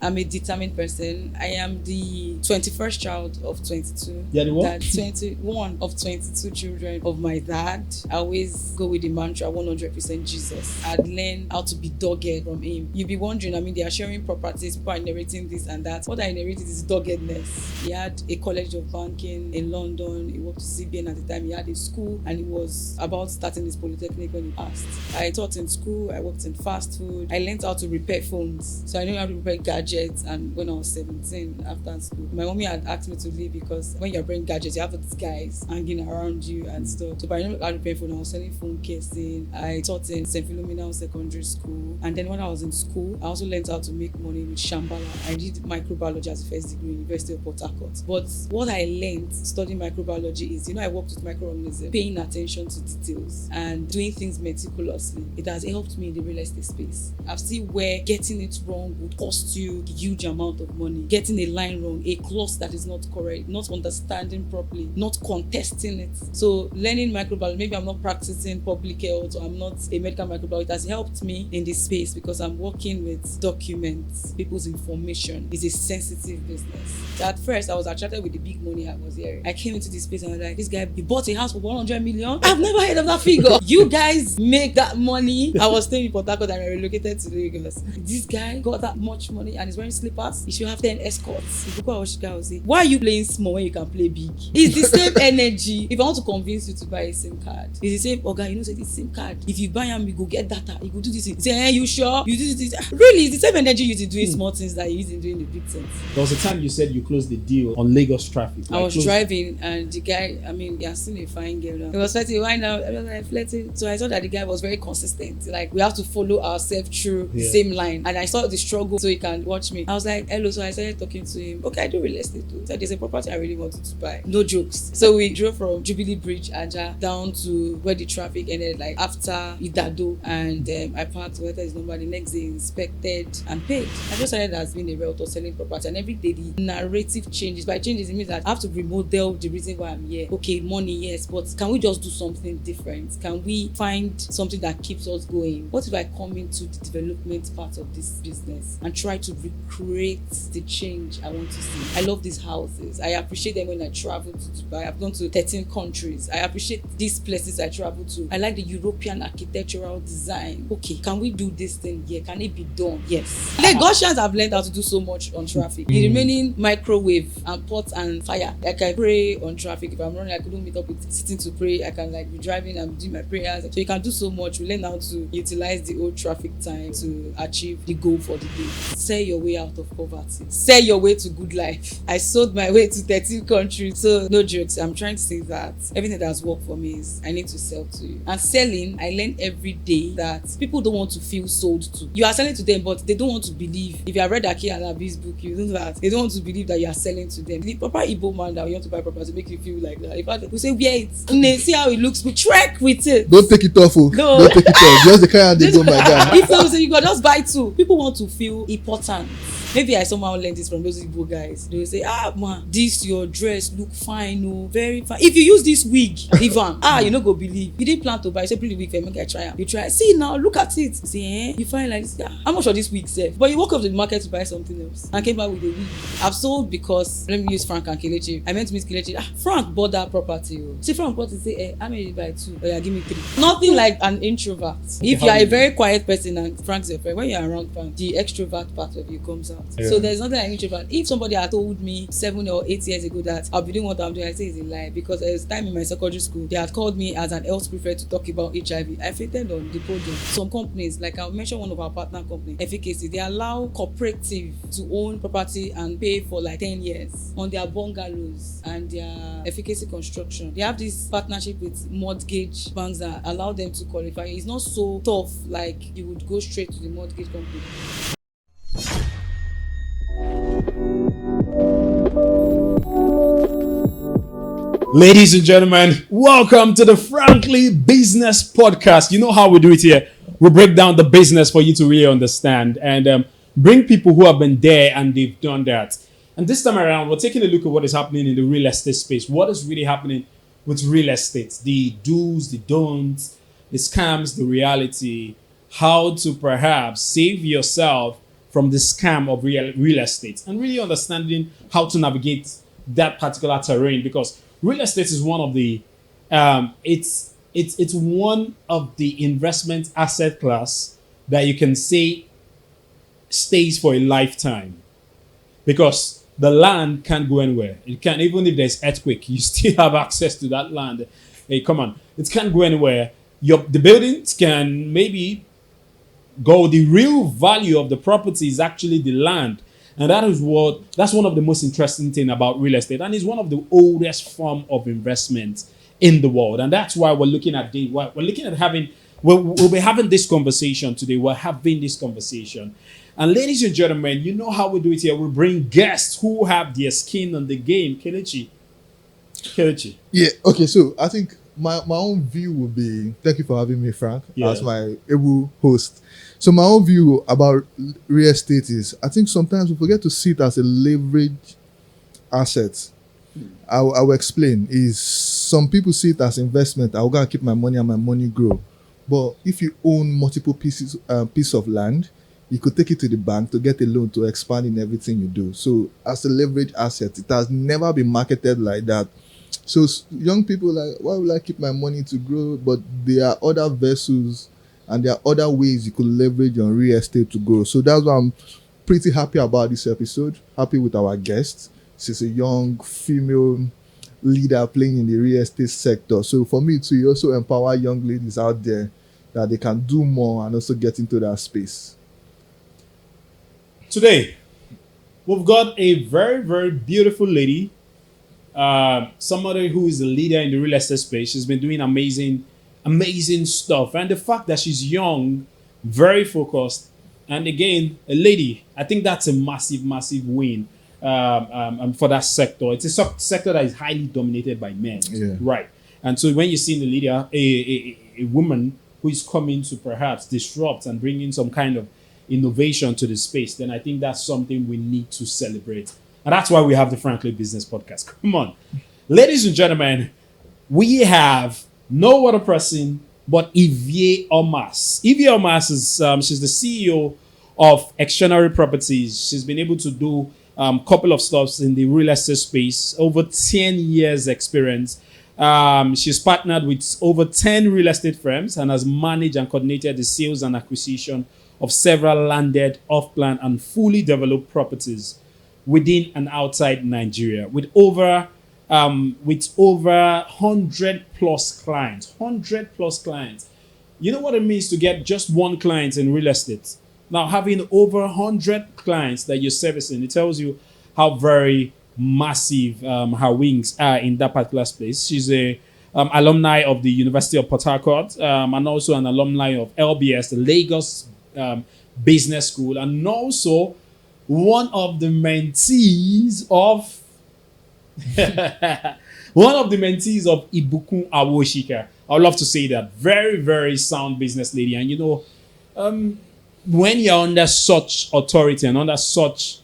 I'm a determined person. I am the 21st child of 22. Yeah, the what? That 21 of 22 children of my dad. I always go with the mantra 100% Jesus. I'd learn how to be dogged from him. You'll be wondering, I mean, they are sharing properties, people are inheriting this and that. What I inherited is doggedness. He had a college of banking in London. He worked to CBN at the time. He had a school and he was about starting his polytechnic when he passed. I taught in school. I worked in fast food. I learned how to repair phones. So I knew how to repair gadgets. And when I was 17 after school, my mommy had asked me to leave because when you're bringing gadgets, you have these guys hanging around you and stuff. So but I knew how to repair phone. I was selling phone casing. I taught in St. Philomena Secondary School. And then when I was in school, I also learned how to make money with Shambhala. I did microbiology as a first degree, University of Port Harcourt. But what I learned studying microbiology is, I worked with microorganisms, paying attention to details and doing things meticulously. It has helped me in the real estate space. I've seen where getting it wrong would cost you a huge amount of money. Getting a line wrong, a clause that is not correct, not understanding properly, not contesting it. So learning microbiology, maybe I'm not practicing public health or I'm not a medical microbiologist, it has helped me in this space because I'm working with documents, people's information. It's a sensitive business. So at first, I was attracted with the big money I was hearing. I came into this space and I was like, this guy, he bought a house for 100 million. I've never heard of that figure. You guys make that money. I was staying in Port Harcourt and I relocated to Lagos. This guy got that much money and he's wearing slippers. He should have 10 escorts. If you go out, guy will say, why are you playing small when you can play big? It's the same energy. If I want to convince you to buy a SIM card, it's the same, okay, say this SIM card. If you buy them, you go get data. You go do this. You say, hey, you sure? You do this. Really, it's the same energy you use in doing small things that you use in doing the big things. There was a time you said you closed the deal on Lagos traffic. I was driving and the guy, you're still a fine girl now. He was flirting, why now? I was like, flirting. So I saw that the guy was very consistent. Like, we have to follow ourselves through the same line. And I saw the struggle so he can watch me. I was like, hello. So I started talking to him. Okay, I do real estate too. So there's a property I really wanted to buy. No jokes. So we drove from Jubilee Bridge, Aja, down to where the traffic ended, like after Idado. And I parked where his number. The next day, inspected and paid. I just started as being a realtor selling property. And every day, the narrative changes. By changes, it means that I have to remodel the reason why I'm here. Okay, money, yes, but can we just do something different? Can we find something that keeps us going? What if I come into the development part of this business and try to recreate the change I want to see? I love these houses. I appreciate them when I travel to Dubai. I've gone to 13 countries. I appreciate these places I travel to. I like the European architectural design. Okay, can we do this thing here? Can it be done? Yes. Lagosians have learned how to do so much on traffic. The remaining microwave and pot and fire. I can pray on traffic. If I'm running, I couldn't meet up with sitting to pray. I can be driving and do my prayers. So you can do so much. We learn how to utilize the old traffic time to achieve the goal for the day. Sell your way out of poverty. Sell your way to good life. I sold my way to 13 countries. So no jokes. I'm trying to say that everything that has worked for me is I need to sell to you. And selling, I learn every day that people don't want to feel sold to. You are selling to them, but they don't want to believe. If you have read Aki Alabi's book, you know that they don't want to believe that you are selling to them. The proper Igbo man that you want to buy property make you feel like that. In fact, we say, wear it. See how it looks. We trek with it. Don't take it off. No. Don't take it off. Just the kind they go, my guy. If you say you go, just buy two. People want to feel important. Maybe I somehow learned this from those Igbo guys. They will say, man, this your dress look fine, very fine. If you use this wig, leave am. You no go believe. You didn't plan to buy. You say, bring the wig for me, make I try am. You try. See now, look at it. You say, you find like this. How much of this wig sell? But you walk up to the market to buy something else and came back with a wig. I've sold because, let me use Frank and Kelechi. I meant to meet Kelechi. Frank bought that property. See, Frank bought it, say, how many buy two? Oh yeah, give me three. Nothing like an introvert. If you are a very quiet person and Frank's your friend, when you're around Frank, the extrovert part of you comes out. Yeah. So there's nothing like introvert. If somebody had told me 7 or 8 years ago that I'll be doing what I'm doing, I say it's a lie. Because there's time in my secondary school, they had called me as an health prefect to talk about HIV. I fainted on the podium. Some companies, like I'll mention one of our partner companies, Efficacy, they allow cooperative to own property and pay for like 10 years on their bungalows and their Efficacy construction. They have this partnership with mortgage banks that allow them to qualify. It's not so tough like you would go straight to the mortgage company. Ladies and gentlemen, welcome to the Frankly Business Podcast. You know how we do it here. We break down the business for you to really understand and bring people who have been there and they've done that. And this time around, we're taking a look at what is happening in the real estate space. What is really happening with real estate? The do's, the don'ts, the scams, the reality. How to perhaps save yourself from the scam of real estate and really understanding how to navigate that particular terrain, because real estate is one of the it's one of the investment asset class that you can say stays for a lifetime, because the land can't go anywhere. It can't, even if there's earthquake, you still have access to that land. Hey, come on, it can't go anywhere. The buildings can maybe go. The real value of the property is actually the land, and that's one of the most interesting thing about real estate, and it's one of the oldest form of investment in the world, and that's why we're looking at having. We'll be having this conversation today. We're having this conversation. And ladies and gentlemen, you know how we do it here. We bring guests who have their skin on the game. Kelechi. Yeah. Okay. So I think my own view would be, thank you for having me, Frank, as my able host. So my own view about real estate is, I think sometimes we forget to see it as a leverage asset. I will explain. Is some people see it as investment. I'm gonna keep my money and my money grow. But if you own multiple piece of land, you could take it to the bank to get a loan to expand in everything you do. So as a leverage asset, it has never been marketed like that. So young people like, why would I keep my money to grow? But there are other vessels and there are other ways you could leverage on real estate to grow. So that's why I'm pretty happy about this episode. Happy with our guest. She's a young female leader playing in the real estate sector. So for me to also empower young ladies out there that they can do more and also get into that space. Today, we've got a very, very beautiful lady, somebody who is a leader in the real estate space. She's been doing amazing stuff. And the fact that she's young, very focused, and again, a lady, I think that's a massive, massive win for that sector. It's a sector that is highly dominated by men, right? And so when you see in the leader a woman who is coming to perhaps disrupt and bring in some kind of innovation to the space, then I think that's something we need to celebrate. And that's why we have the Frankly Business Podcast. Come on. Ladies and gentlemen, we have no other person but Ivie Omas. Ivie Omas is she's the CEO of Actionable Properties. She's been able to do a couple of stuffs in the real estate space, over 10 years experience. She's partnered with over 10 real estate firms and has managed and coordinated the sales and acquisition of several landed, off-plan, and fully developed properties within and outside Nigeria, with over 100 plus clients. 100 plus clients. You know what it means to get just one client in real estate? Now, having over 100 clients that you're servicing, it tells you how very massive her wings are in that particular space. She's a alumni of the University of Port Harcourt and also an alumni of LBS, the Lagos Business School, and also one of the mentees of Ibukun Awoshika. I would love to say that. Very, very sound business lady. And you know, when you're under such authority and under such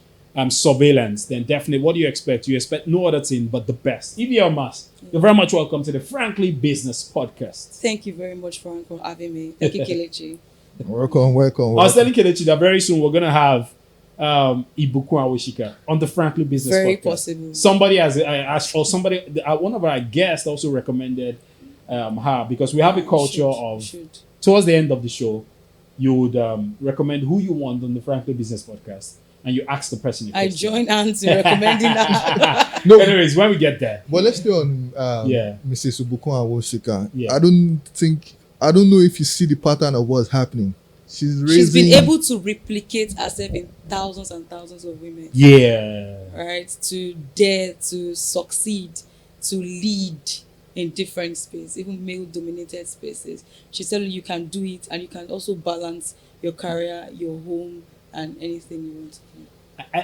surveillance, then definitely what do you expect? You expect no other thing but the best. Ivie Omas, you're very much welcome to the Frankly Business Podcast. Thank you very much, Frank, for having me. Thank you, Kelechi. Welcome. I was telling Kelechi that very soon we're going to have Ibukun Awoshika on the Frankly Business Very Podcast. possible. Somebody has asked, or somebody, one of our guests also recommended her, because we have a culture towards the end of the show, you would recommend who you want on the Frankly Business Podcast, and you ask the person. I join hands in recommending that. No, anyways, when we get there. But let's stay on Mrs. Ibukun Awoshika. Yeah. I don't know if you see the pattern of what's happening. She's been able to replicate herself in thousands and thousands of women. Yeah. Right? To dare to succeed, to lead in different spaces, even male-dominated spaces. She's telling you can do it, and you can also balance your career, your home, and anything you want to do.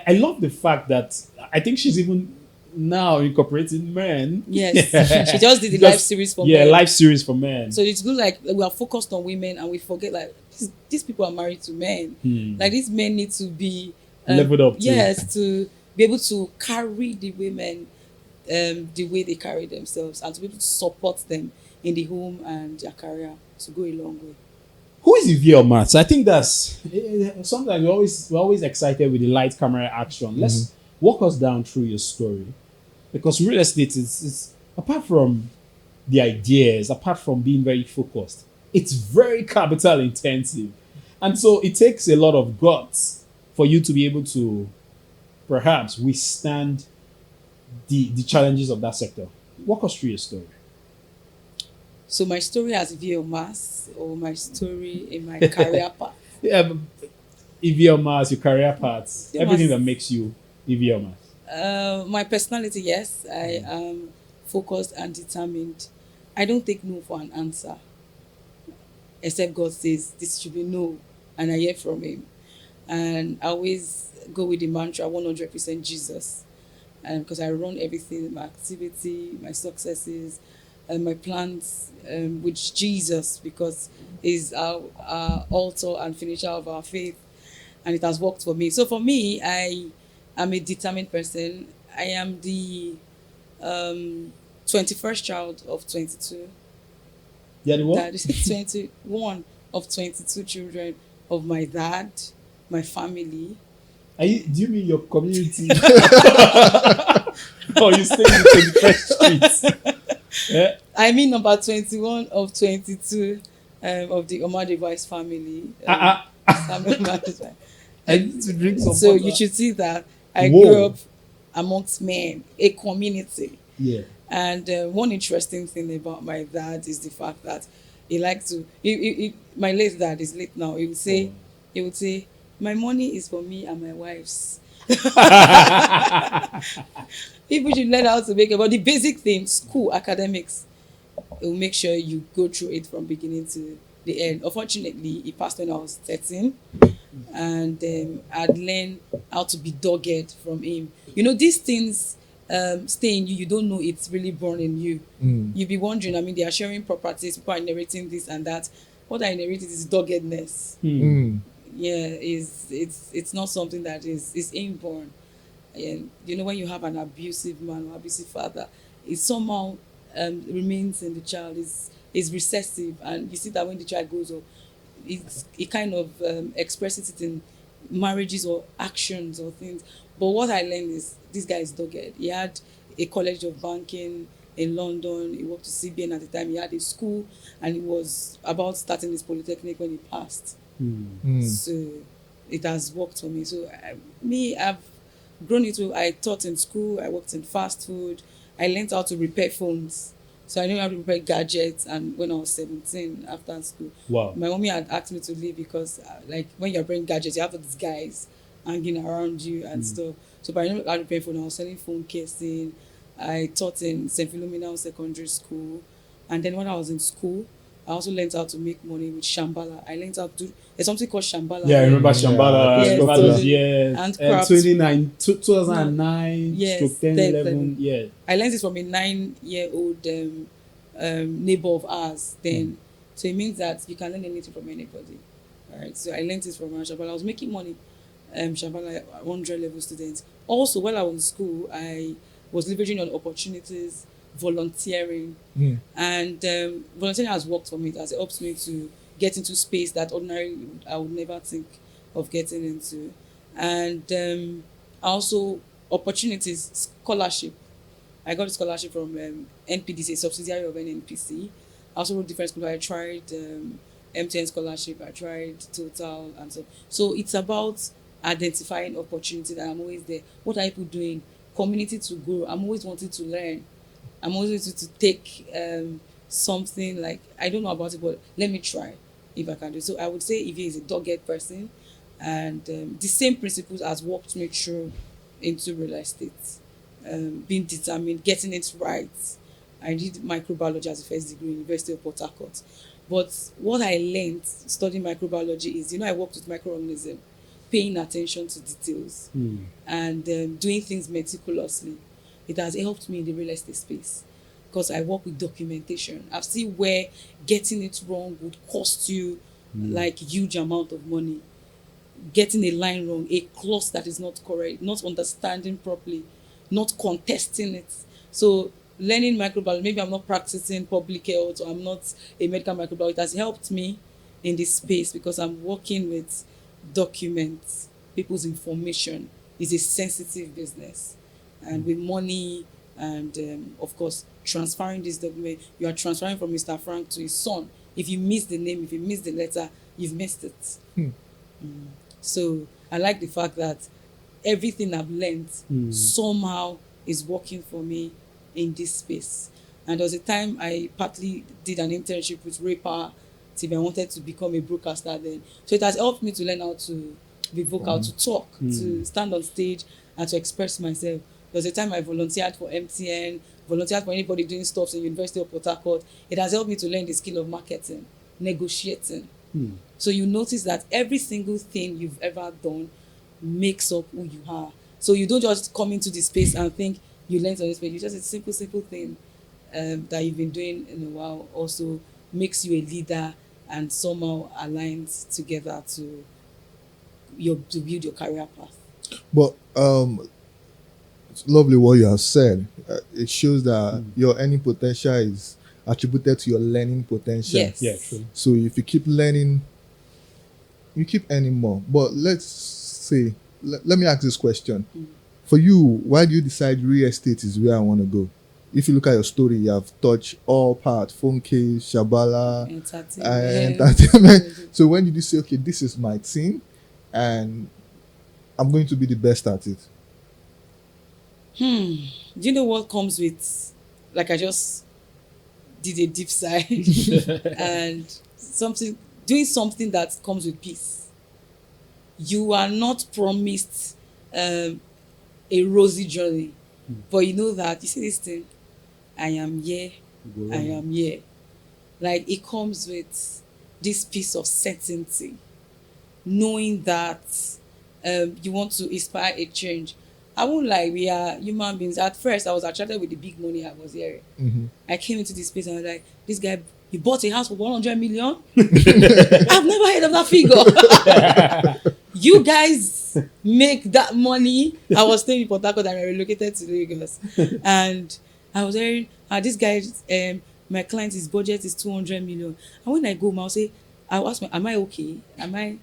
I love the fact that I think she's even now incorporating men. Yes. She just did the live series for men. Yeah, live series for men. So it's good, like, we are focused on women and we forget, like, these people are married to men. Like, these men need to be leveled up. Yes, to be able to carry the women the way they carry themselves, and to be able to support them in the home and their career to go a long way. Who is Ivie Omas? I think that's sometimes we're always excited with the light camera action. Let's walk us down through your story, because real estate is apart from the ideas, apart from being very focused, it's very capital intensive, and so it takes a lot of guts for you to be able to perhaps withstand the challenges of that sector. Walk us through your story. So my story as Ivie Omas, or my story in my career path. Yeah, Ivie Omas, your career paths, Ivie everything Omas. that makes you Ivie Omas. My personality, yes, I am focused and determined. I don't take no for an answer, except God says this should be no, and I hear from Him. And I always go with the mantra 100% Jesus, because I run everything, my activity, my successes, and my plans with Jesus, because He's our altar and finisher of our faith, and it has worked for me. So for me, I am a determined person. I am the 21st child of 22. Yeah, the what? That is 21 of 22 children of my dad, my family. Do you mean your community? Or you stay in the 21st streets? Yeah. I mean number 21 of 22 of the Omar Device family. Samuel Device. I need to drink some So water. you should see that I Whoa. grew up amongst men, a community. Yeah. And one interesting thing about my dad is the fact that he likes to. My late dad is late now. He would say, my money is for me and my wife's. People should learn how to make it. But the basic thing, school, academics, it will make sure you go through it from beginning to the end. Unfortunately, he passed when I was 13, and I'd learned how to be dogged from him. You know, these things stay in you. You don't know it's really born in you. You'll be wondering, I mean, they are sharing properties, people are inheriting this and that. What I inherited is doggedness. Yeah, it's not something that is inborn. And you know, when you have an abusive man or abusive father, it somehow remains in the child, is recessive, and you see that when the child grows up, it kind of expresses it in marriages or actions or things. But what I learned is this guy is dogged. He had a college of banking in London. He worked to CBN at the time. He had a school, and he was about starting his polytechnic when he passed. So it has worked for me. So I've grown into. I taught in school. I worked in fast food. I learned how to repair phones. So I knew how to repair gadgets. And when I was 17, after school, Wow. my mommy had asked me to leave because, like, when you're repairing gadgets, you have all these guys hanging around you and stuff. So by I repair phone, I was selling phone casing. I taught in St. Philomena Secondary School, and then when I was in school, I also learned how to make money with Shambhala. I learned how to do. There's something called Shambhala. Yeah, I remember Shambhala. Yes, Shambhala, totally. yes. And And crafts. 2009, Yes, stroke 10, 11, yeah. I learned this from a 9-year-old neighbor of ours then. So it means that you can learn anything from anybody. All right. So I learned this from Shambhala. I was making money, Shambhala 100 level students. Also, while I was in school, I was leveraging on opportunities, volunteering. And volunteering has worked for me. It has helped me to get into space that ordinarily I would never think of getting into. And also opportunities, scholarship. I got a scholarship from NPDC, a subsidiary of NNPC. I also wrote different schools. I tried MTN scholarship, I tried Total, and so it's about identifying opportunity, that I'm always there. What are people doing? Community to grow. I'm always wanting to learn. I'm always wanting to take something, like, I don't know about it, but let me try if I can do. So I would say Ivie is a dogged person, and the same principles has walked me through into real estate. Being determined, getting it right. I did microbiology as a first degree, University of Port Harcourt. But what I learned studying microbiology is, I worked with microorganisms, paying attention to details and doing things meticulously. It has helped me in the real estate space because I work with documentation. I've seen where getting it wrong would cost you like huge amount of money. Getting a line wrong, a clause that is not correct, not understanding properly, not contesting it. So learning microbiology, maybe I'm not practicing public health or I'm not a medical microbiologist, it has helped me in this space because I'm working with documents, people's information. Is a sensitive business, and with money and of course transferring this document, you are transferring from Mr. Frank to his son. If you miss the name, if you miss the letter, you've missed it. So I like the fact that everything I've learned somehow is working for me in this space. And there was a time I partly did an internship with Rapper TV. I wanted to become a broadcaster then. So it has helped me to learn how to be vocal, to talk, to stand on stage and to express myself. There was a time I volunteered for MTN, volunteered for anybody doing stuff in University of Port Harcourt. It has helped me to learn the skill of marketing, negotiating. So you notice that every single thing you've ever done makes up who you are. So you don't just come into the space and think you learned on this space. You just a simple thing that you've been doing in a while also makes you a leader and somehow aligns together to build your career path. But it's lovely what you have said. It shows that your earning potential is attributed to your learning potential. Yes. Yeah, true. So if you keep learning, you keep earning more. But let's say, let me ask this question. For you, why do you decide real estate is where I want to go? If you look at your story, you have touched all parts, phone case, Shabala, entertainment. So when did you say, okay, this is my thing and I'm going to be the best at it? Do you know what comes with, like I just did a deep sigh and doing something that comes with peace. You are not promised a rosy journey, but you know that, you see this thing, I am here, I am here. Like it comes with this piece of certainty, knowing that you want to inspire a change. I won't lie, we are human beings. At first, I was attracted with the big money I was hearing. I came into this space and I was like, this guy, he bought a house for 100 million? I've never heard of that figure. You guys make that money. I was staying in Port Harcourt and I relocated to Lagos. And I was hearing, this guy, my client, his budget is 200 million. And when I go home, I'll ask me, am I okay? Am I?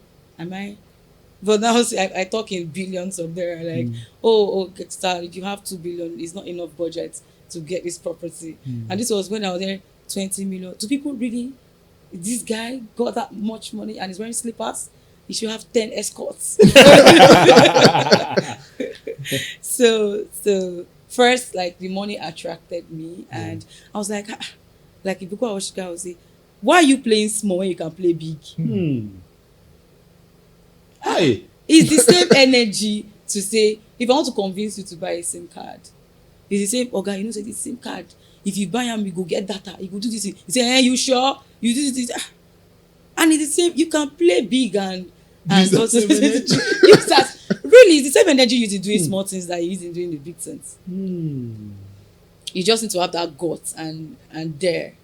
But now I talk in billions of there. Like, oh, sir, if you have 2 billion, it's not enough budget to get this property. And this was when I was there, 20 million. Do people really, this guy got that much money and he's wearing slippers? He should have 10 escorts. So first, like, the money attracted me, and I was like if you go watch, I would say, why are you playing small when you can play big? Hi. It's the same energy to say, if I want to convince you to buy a SIM card, it's the same, okay, you know, say the SIM card, if you buy them, you go get data, you go do this. You say, hey, you sure? You do this. And it's the same, you can play big and also use that. Really, it's the same energy you use in doing small things that you use in doing the big things. You just need to have that guts and dare.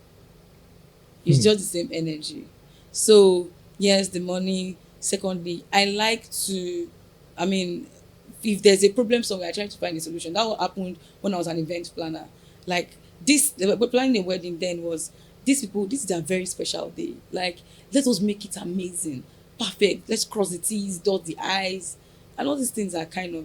It's just the same energy. So yes, the money. Secondly, I like to, if there's a problem somewhere, I try to find a solution. That what happened when I was an event planner. Like this, planning a wedding then was, these people, this is a very special day. Like, let us make it amazing, perfect. Let's cross the T's, dot the I's. And all these things are kind of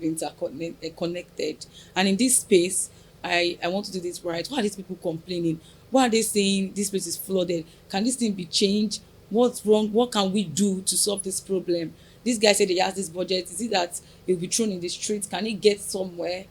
connected. And in this space, I want to do this right. Why are these people complaining? Why are they saying this place is flooded? Can this thing be changed? What's wrong? What can we do to solve this problem? This guy said he has this budget. Is it that he'll be thrown in the streets? Can he get somewhere?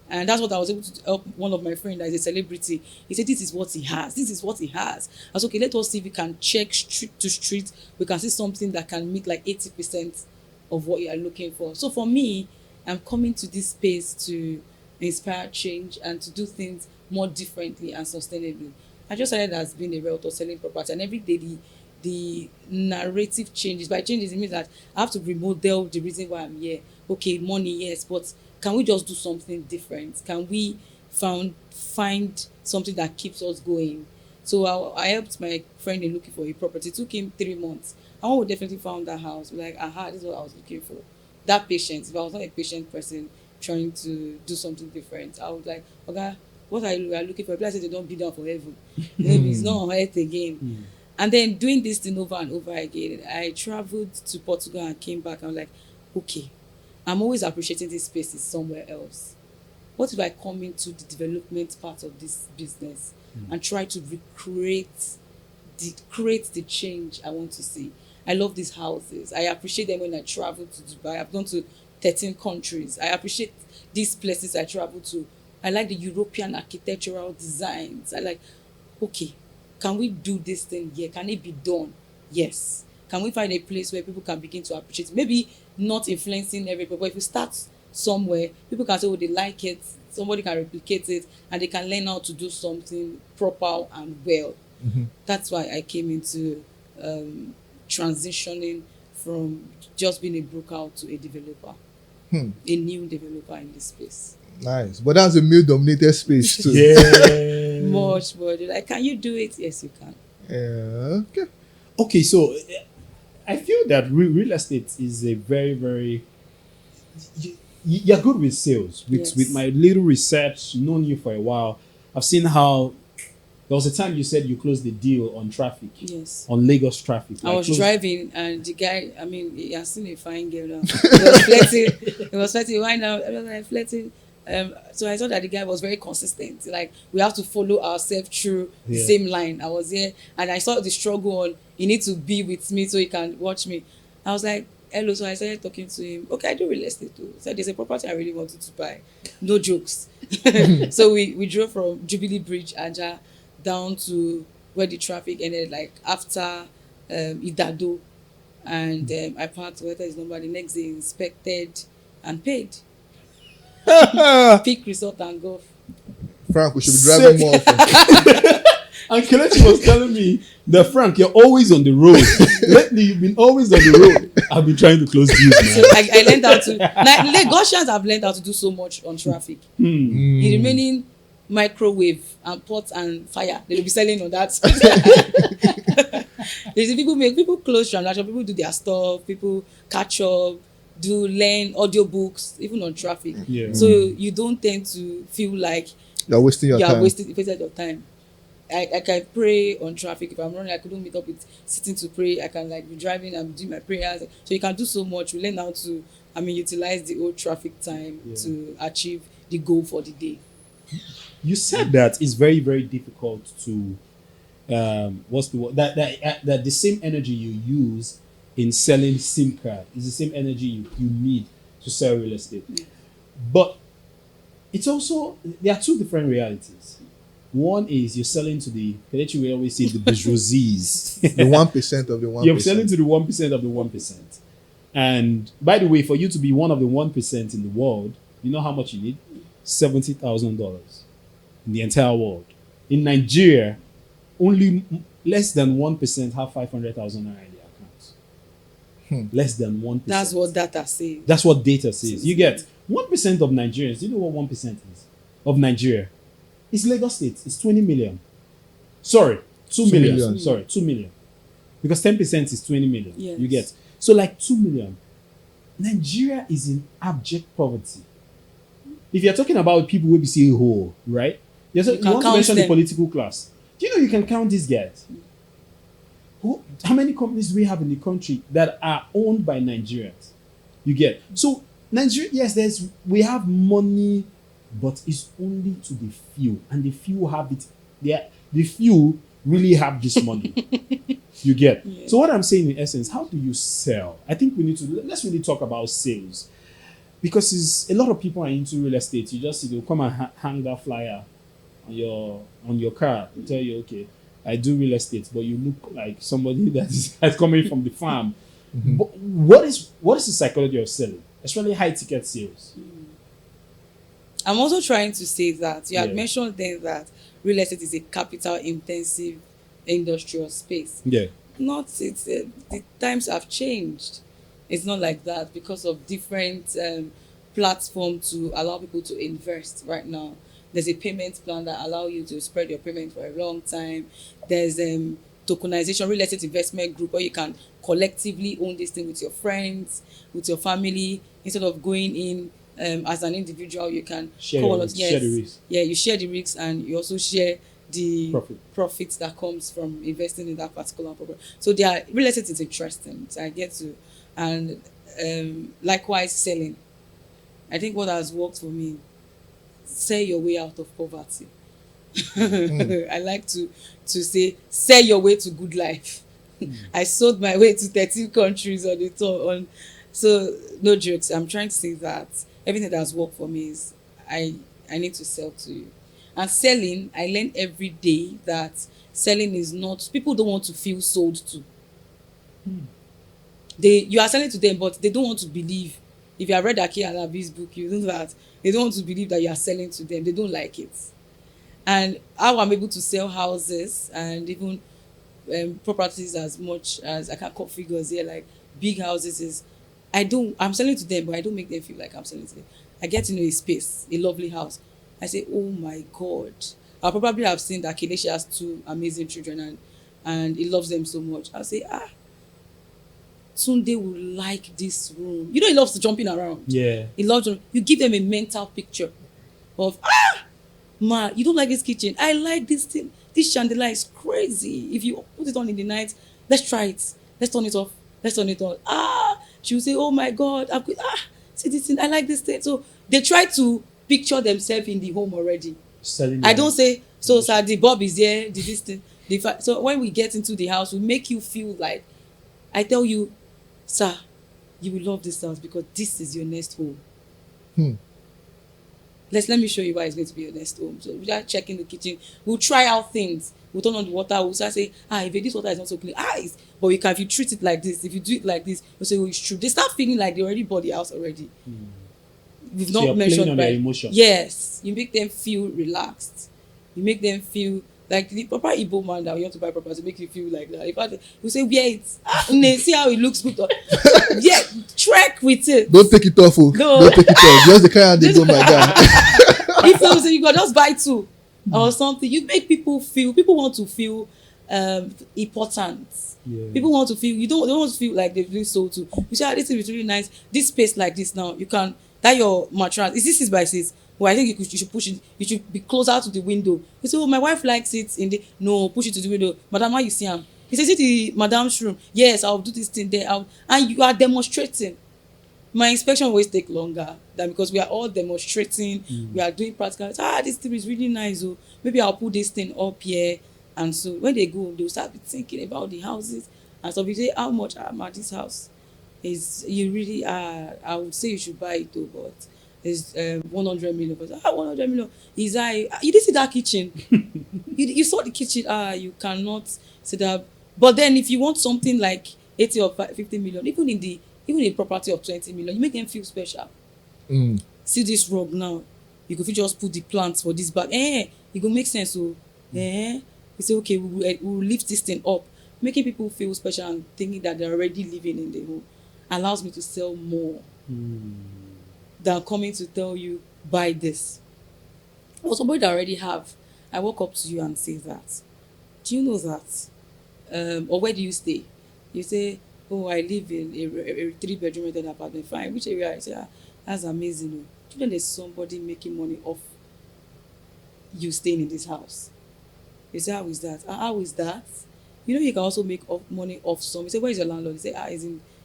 And that's what I was able to help one of my friends that is a celebrity. He said, this is what he has. This is what he has. I was okay, let us see if we can check street to street. We can see something that can meet like 80% of what you are looking for. So for me, I'm coming to this space to inspire change and to do things more differently and sustainably. I just started as being a realtor selling property, and every day the narrative changes. By changes, it means that I have to remodel the reason why I'm here. Okay, money, yes, but can we just do something different? Can we find something that keeps us going? So I helped my friend in looking for a property. It took him 3 months. And we definitely found that house. We're like, this is what I was looking for. That patience. If I was not a patient person trying to do something different, I was like, okay, what are you looking for? People say they don't be down for heaven. Maybe it's not on earth again. And then doing this thing over and over again, I traveled to Portugal and came back. I'm like, okay, I'm always appreciating these spaces somewhere else. What if I come into the development part of this business and try to create the change I want to see? I love these houses. I appreciate them when I travel to Dubai. I've gone to 13 countries. I appreciate these places I travel to. I like the European architectural designs. I like, okay, can we do this thing here? Can it be done? Yes. Can we find a place where people can begin to appreciate it? Maybe not influencing everybody, but if we start somewhere, people can say, oh, they like it, somebody can replicate it, and they can learn how to do something proper and well. That's why I came into transitioning from just being a broker to a developer, a new developer in this space. Nice. But that's a male-dominated space too. Yeah. Much more. They're like, can you do it? Yes, you can. Yeah. Okay. Okay, so I feel that real estate is a very, very... You're good with sales. With my little research, known you for a while, I've seen how there was a time you said you closed the deal on traffic. Yes. On Lagos traffic. I was driving and the guy, I mean, he has seen a fine girl now. He was flirting. Why now? I was like, flirting. So I saw that the guy was very consistent. Like, we have to follow ourselves through the same line. I was here and I saw the struggle on, he needs to be with me so he can watch me. I was like, hello. So I started talking to him. Okay, I do real estate too. So there's a property I really wanted to buy. No jokes. So we drove from Jubilee Bridge, Aja, down to where the traffic ended, like after Idado. And I parked where his number. The next day, inspected and paid. Peak resort and golf. Frank, we should be driving more often. And Kelechi was telling me that, Frank, you're always on the road. Lately, you've been always on the road. I've been trying to close deals, man. So I learned how to... Lagosians have learned how to do so much on traffic. The remaining microwave and pot and fire, they'll be selling on that. There's people close transaction, people do their stuff, people catch up, learn audiobooks, even on traffic. Yeah. So you don't tend to feel like You're wasting your time. wasted your time. I can pray on traffic. If I'm running, I couldn't meet up with sitting to pray. I can be driving and do my prayers. So you can do so much. We learn how to, utilize the old traffic time to achieve the goal for the day. You said that it's very, very difficult to, what's the word? That the same energy you use in selling SIM card is the same energy you need to sell real estate. Yeah. But it's also, there are two different realities. One is you're selling to the, we always say the bourgeoisies. The 1% of the 1%. You're selling to the 1% of the 1%. And by the way, for you to be one of the 1% in the world, you know how much you need? $70,000 in the entire world. In Nigeria, only less than 1% have 500,000 naira in their accounts. Less than 1%. That's what data says. That's what data says. You get 1% of Nigerians. Do you know what 1% is of Nigeria? It's Lagos State. It's 20 million. Sorry, 2 million. Sorry, 2 million. Because 10% is 20 million. Yes. You get. So 2 million. Nigeria is in abject poverty. If you're talking about people who be saying whole, right? You want to mention the political class. Do you know you can count these guys? How many companies do we have in the country that are owned by Nigerians? You get. So Nigeria, yes, we have money, but it's only to the few, and the few have it. The few really have this money. You get. Yeah. So what I'm saying in essence, how do you sell? I think let's really talk about sales, because a lot of people are into real estate. You just come and hang that flyer on your car and tell you, okay, I do real estate, but you look like somebody that's coming from the farm. But what is the psychology of selling, especially high ticket sales? I'm also trying to say that you had mentioned then that real estate is a capital intensive industrial space. Yeah. The times have changed. It's not like that because of different platforms to allow people to invest right now. There's a payment plan that allow you to spread your payment for a long time. There's tokenization, real estate investment group, where you can collectively own this thing with your friends, with your family, instead of going in as an individual. You can share the risk. Yeah, you share the risks and you also share the profit that comes from investing in that particular property. So their real estate is interesting. So I get to, and likewise selling. I think what has worked for me, sell your way out of poverty. I like to say, sell your way to good life. I sold my way to 13 countries on the tour. So no jokes. I'm trying to say that everything that has worked for me is I need to sell to you. And selling, I learn every day that selling is not, people don't want to feel sold to. You are selling to them, but they don't want to believe. If you have read Aki Alabi's book, you know that they don't want to believe that you are selling to them. They don't like it. And how I'm able to sell houses and even properties as much as I can cut figures here, like big houses, is I'm selling to them, but I don't make them feel like I'm selling to them. I get into a space, a lovely house. I say, oh my God. I probably have seen that Kelechi has 2 amazing children and he loves them so much. I'll say, Tunde will like this room. You know, he loves jumping around. Yeah. He loves, you give them a mental picture of, ma, you don't like this kitchen. I like this thing. This chandelier is crazy. If you put it on in the night, let's try it. Let's turn it off. Let's turn it on. She will say, oh my God, see this thing. I like this thing. So they try to picture themselves in the home already. I don't say, so sir, the Bob is here, this thing. So when we get into the house, we make you feel like, I tell you, sir, you will love this house because this is your next home. Let me show you why it's going to be your next home. So we are checking the kitchen. We'll try out things. We'll turn on the water. We'll start saying, if this water is not so clean, but if you treat it like this, if you do it like this, we'll say, it's true. They start feeling like they already bought the house already. We've not mentioned their emotions. Yes, you make them feel relaxed. You make them feel like the proper Igbo man that you want to buy property, make you feel like that. In fact, you say, yeah, it's see how it looks good. Yeah, trek with it. Don't take it off. No. Don't take it off. Just the kind of they go, my guy. If you say you got just buy 2 or something, you make people want to feel important. Yeah. People want to feel, they don't want to feel like they've been sold to. You say, this is really nice. This space like this now, you can, that your mattress, is this 6 by 6? Well, I think you should push it, you should be closer to the window. You say, oh, my wife likes it no, push it to the window. Madam, how you see him? He says, is it the madam's room? Yes, I'll do this thing there. And you are demonstrating. My inspection always take longer than because we are all demonstrating. We are doing practical. This thing is really nice. Oh, maybe I'll put this thing up here. And so when they go, they'll start thinking about the houses. And so we say, how much this house is? You really I would say you should buy it though, but it's 100 million. 100 million is you didn't see that kitchen. you saw the kitchen. You cannot see that. But then if you want something like 80 or 50 million, even a property of 20 million, you make them feel special. See this rug now, you could just put the plants for this bag. It go make sense. So you say, okay, we'll lift this thing up, making people feel special and thinking that they're already living in the home allows me to sell more than coming to tell you, buy this. Or somebody that already have, I walk up to you and say that, do you know that? Or where do you stay? You say, oh, I live in a 3-bedroom rented apartment. Fine. Which area? I say, that's amazing. Do you know there's somebody making money off you staying in this house? You say, how is that? How is that? You know, you can also make money off some. You say, where is your landlord? You say,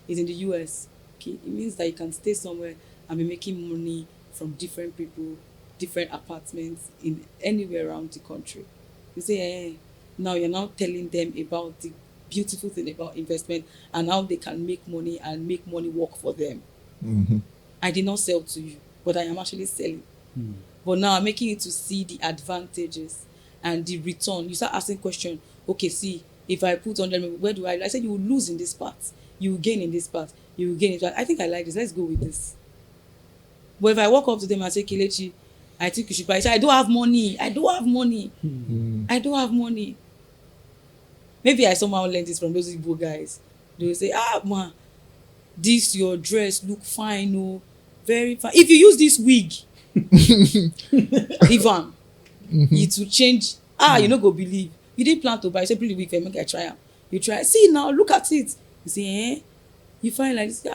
he's in the US. Okay, it means that you can stay somewhere and be making money from different people, different apartments in anywhere around the country. You say, now you're now telling them about the beautiful thing about investment and how they can make money and make money work for them. I did not sell to you, but I am actually selling. But now I'm making you to see the advantages and the return. You start asking questions. Okay, see, if I put 100 million, where do I said you will lose in this part. You will gain in this part. You will gain in that. I think I like this. Let's go with this. But if I walk up to them and say, Kelechi, I think you should buy. I say, I don't have money. I don't have money. I don't have money. Maybe I somehow learned this from those Igbo guys. They will say, man, this your dress look fine, oh, very fine. If you use this wig, Ivan, it will change. You no go believe. You didn't plan to buy. You say, bring the wig for me, make I try am. You try. See now, look at it. You say, you find like this.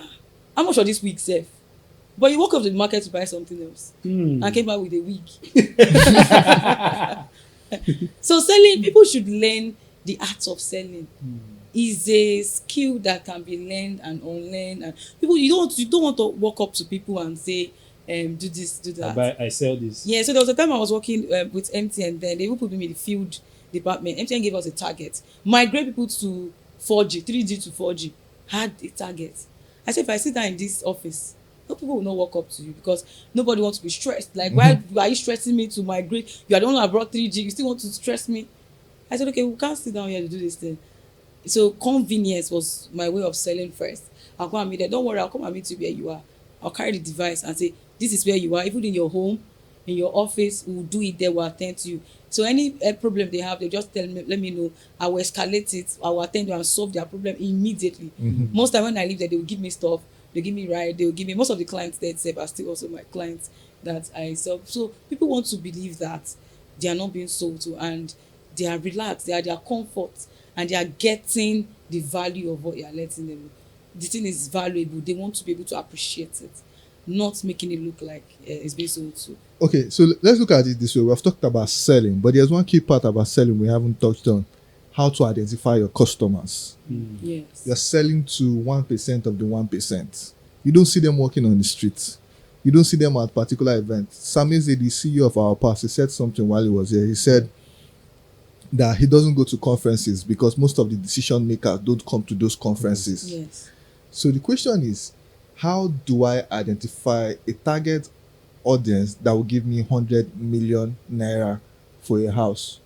How much of this wig sef? But you walk up to the market to buy something else and came back with a wig. So selling, people should learn the art of selling. Is a skill that can be learned and unlearned. And people, you don't want to walk up to people and say, do this, do that. I sell this. Yeah, so there was a time I was working with MTN. Then they even put me in the field department. MTN gave us a target: migrate people to 4G, 3G to 4G. Had a target. I said, if I sit down in this office, no people will not walk up to you because nobody wants to be stressed. Like, why are you stressing me to migrate? You are the one who brought 3G. You still want to stress me? I said, okay, we can't sit down here to do this thing. So convenience was my way of selling first. I'll come and meet them. Don't worry, I'll come and meet you where you are. I'll carry the device and say, this is where you are. Even in your home, in your office, we'll do it there, we'll attend to you. So any problem they have, they just tell me, let me know. I will escalate it. I will attend to and solve their problem immediately. Most time when I leave there, they will give me stuff. They give me ride. They will give me, most of the clients there itself are still also my clients that I serve. So people want to believe that they are not being sold to and they are relaxed, they are their comfort, and they are getting the value of what you are letting them know. The thing is valuable. They want to be able to appreciate it, not making it look like it's being sold to. Okay, so let's look at it this way. We've talked about selling, but there's one key part about selling we haven't touched on: how to identify your customers. Yes. You're selling to 1% of the 1%. You don't see them walking on the streets. You don't see them at particular events. Samiz, the CEO of our past, he said something while he was here. He said that he doesn't go to conferences because most of the decision makers don't come to those conferences. Yes. So the question is, how do I identify a target audience that will give me 100 million naira for a house?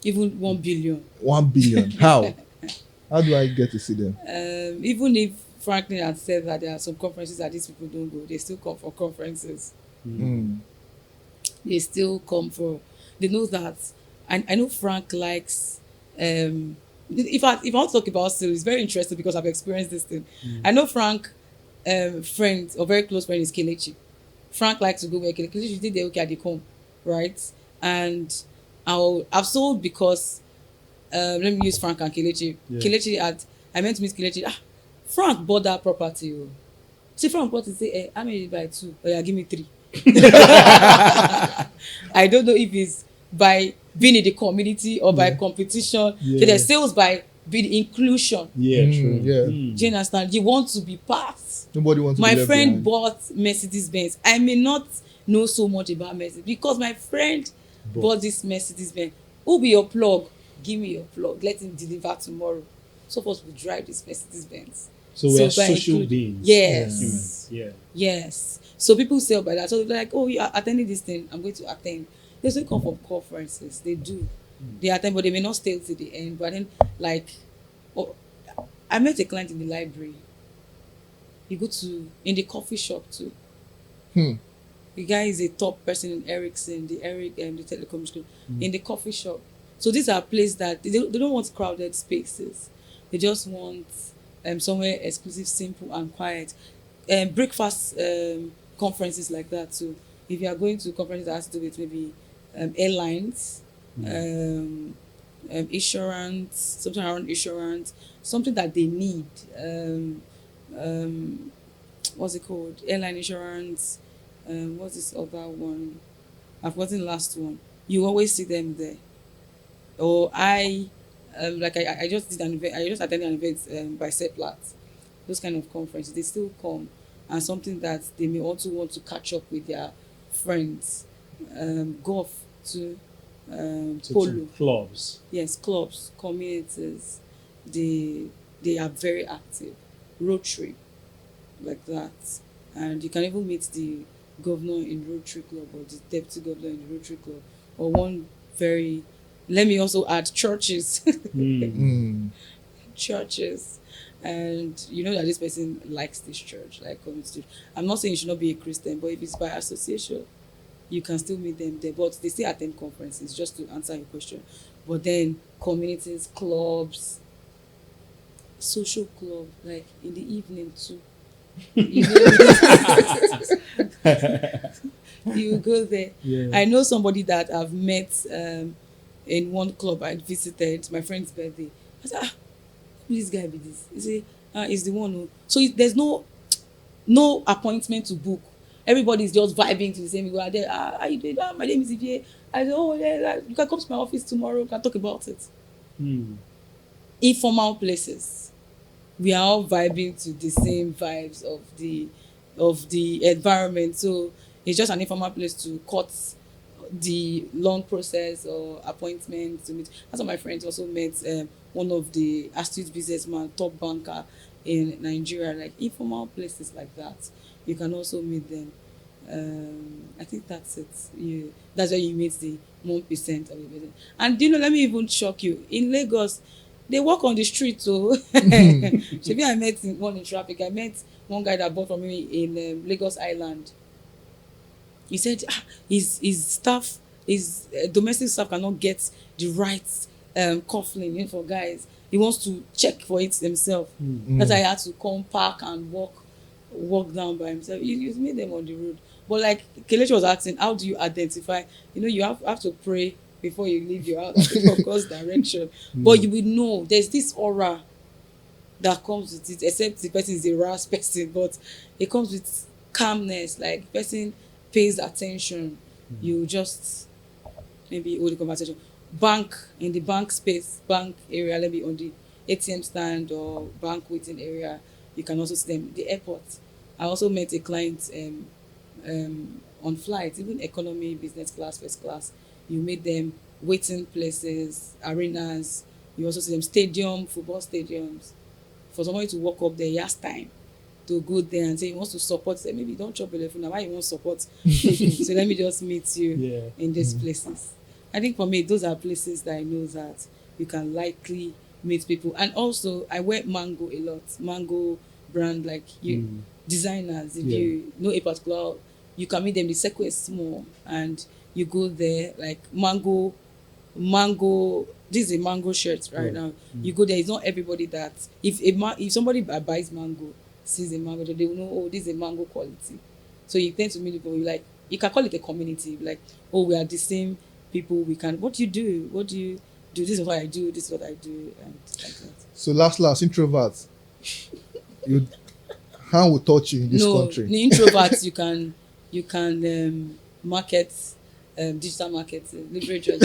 Even 1 billion. 1 billion. How? How do I get to see them? Even if Franklin had said that there are some conferences that these people don't go, they still come for conferences. They still come for, they know that. And I know Frank likes, if I want to talk about sales, it's very interesting because I've experienced this thing. I know Frank, friend or very close friend is Kelechi. Frank likes to go where Kelechi did the okay at the come, right? And I've sold because let me use Frank and Kelechi. Yeah. Kelechi I meant to meet Kelechi. Frank bought that property. See, Frank bought it, say, how many buy 2? Oh yeah, give me 3. I don't know if it's by being in the community or by competition. Yeah. So there's sales by being inclusion. Yeah, true. Yeah. Do you understand? You want to be part. Nobody wants to My be left friend behind. bought Mercedes Benz. I may not know so much about Mercedes because my friend bought this Mercedes Benz. Who be your plug? Give me your plug. Let him deliver tomorrow. So of us will drive this Mercedes Benz. So we are by social beings. Yes. Humans. Yeah. Yes. So people sell by that. So they're like, oh, you are attending this thing. I'm going to attend. They still come from conferences. They do. They attend, but they may not stay till the end. But then, like, I met a client in the library. You go to, in the coffee shop too. The guy is a top person in Ericsson, the telecom school, in the coffee shop. So these are places that they don't want crowded spaces. They just want somewhere exclusive, simple and quiet. Breakfast conferences like that too. If you are going to conferences that has to do with maybe airlines, insurance, something around insurance, something that they need. What's it called? Airline insurance. What's this other one? I've forgotten the last one. You always see them there. Or I just did an event. I just attended an event by Seplat. Those kind of conferences, they still come, and something that they may also want to catch up with their friends. Golf to polo clubs. Yes, clubs, communities. They are very active. Rotary, like that, and you can even meet the governor in Rotary Club or the deputy governor in the Rotary Club, or one very. Let me also add churches. Churches. And you know that this person likes this church, like comes to. I'm not saying you should not be a Christian, but if it's by association, you can still meet them there. But they still attend conferences, just to answer your question. But then communities, clubs, social club, like in the evening too. You know, you go there. Yeah. I know somebody that I've met in one club I visited, my friend's birthday. I said, who this guy be this? He say, he's the one who. So there's no appointment to book. everybody's just vibing to the same. We go out there, how you doing? My name is Ivie. I said, oh yeah, like, you can come to my office tomorrow, we can talk about it. Informal places, we are all vibing to the same vibes of the environment. So it's just an informal place to cut the long process or appointment to meet. That's how my friends also met one of the astute businessman, top banker in Nigeria. Like informal places like that, you can also meet them. I think that's it. That's where you meet the 1% of the person. And let me even shock you. In Lagos, they walk on the street. So maybe I met one in traffic. I met one guy that bought from me in Lagos Island. He said his staff, his domestic staff cannot get the right coupling for guys. He wants to check for it himself. That's why I had to come park and walk down by himself. You meet them on the road. But like Kelechi was asking, how do you identify? You have to pray before you leave your house for God's direction. But you will know there's this aura that comes with it, except the person is a rash person, but it comes with calmness. Like person pays attention. You just maybe hold the conversation. In the bank space, bank area, maybe on the ATM stand or bank waiting area, you can also see them. The airport, I also met a client on flights, even economy, business class, first class. You meet them waiting places, arenas. You also see them football stadiums. For somebody to walk up there, he has time to go there and say he wants to support. Say maybe don't chop your phone now. Why you want to support people? So let me just meet you in these places. I think for me, those are places that I know that you can likely meet people. And also, I wear Mango a lot. Mango brand, like designers. If you know a particular, you can meet them. The circle is small, and you go there. Like Mango. This is a Mango shirt right now. You go there. It's not everybody that if somebody buys Mango, sees a Mango, they will know. Oh, this is a Mango quality. So you tend to meet people. You can call it a community. Like, oh, we are the same people. What do you do? What do you do? This is what I do. This is what I do, and like that. So last introverts, you hand will touch you in this country. No, introverts you can market, digital marketing, leverage. And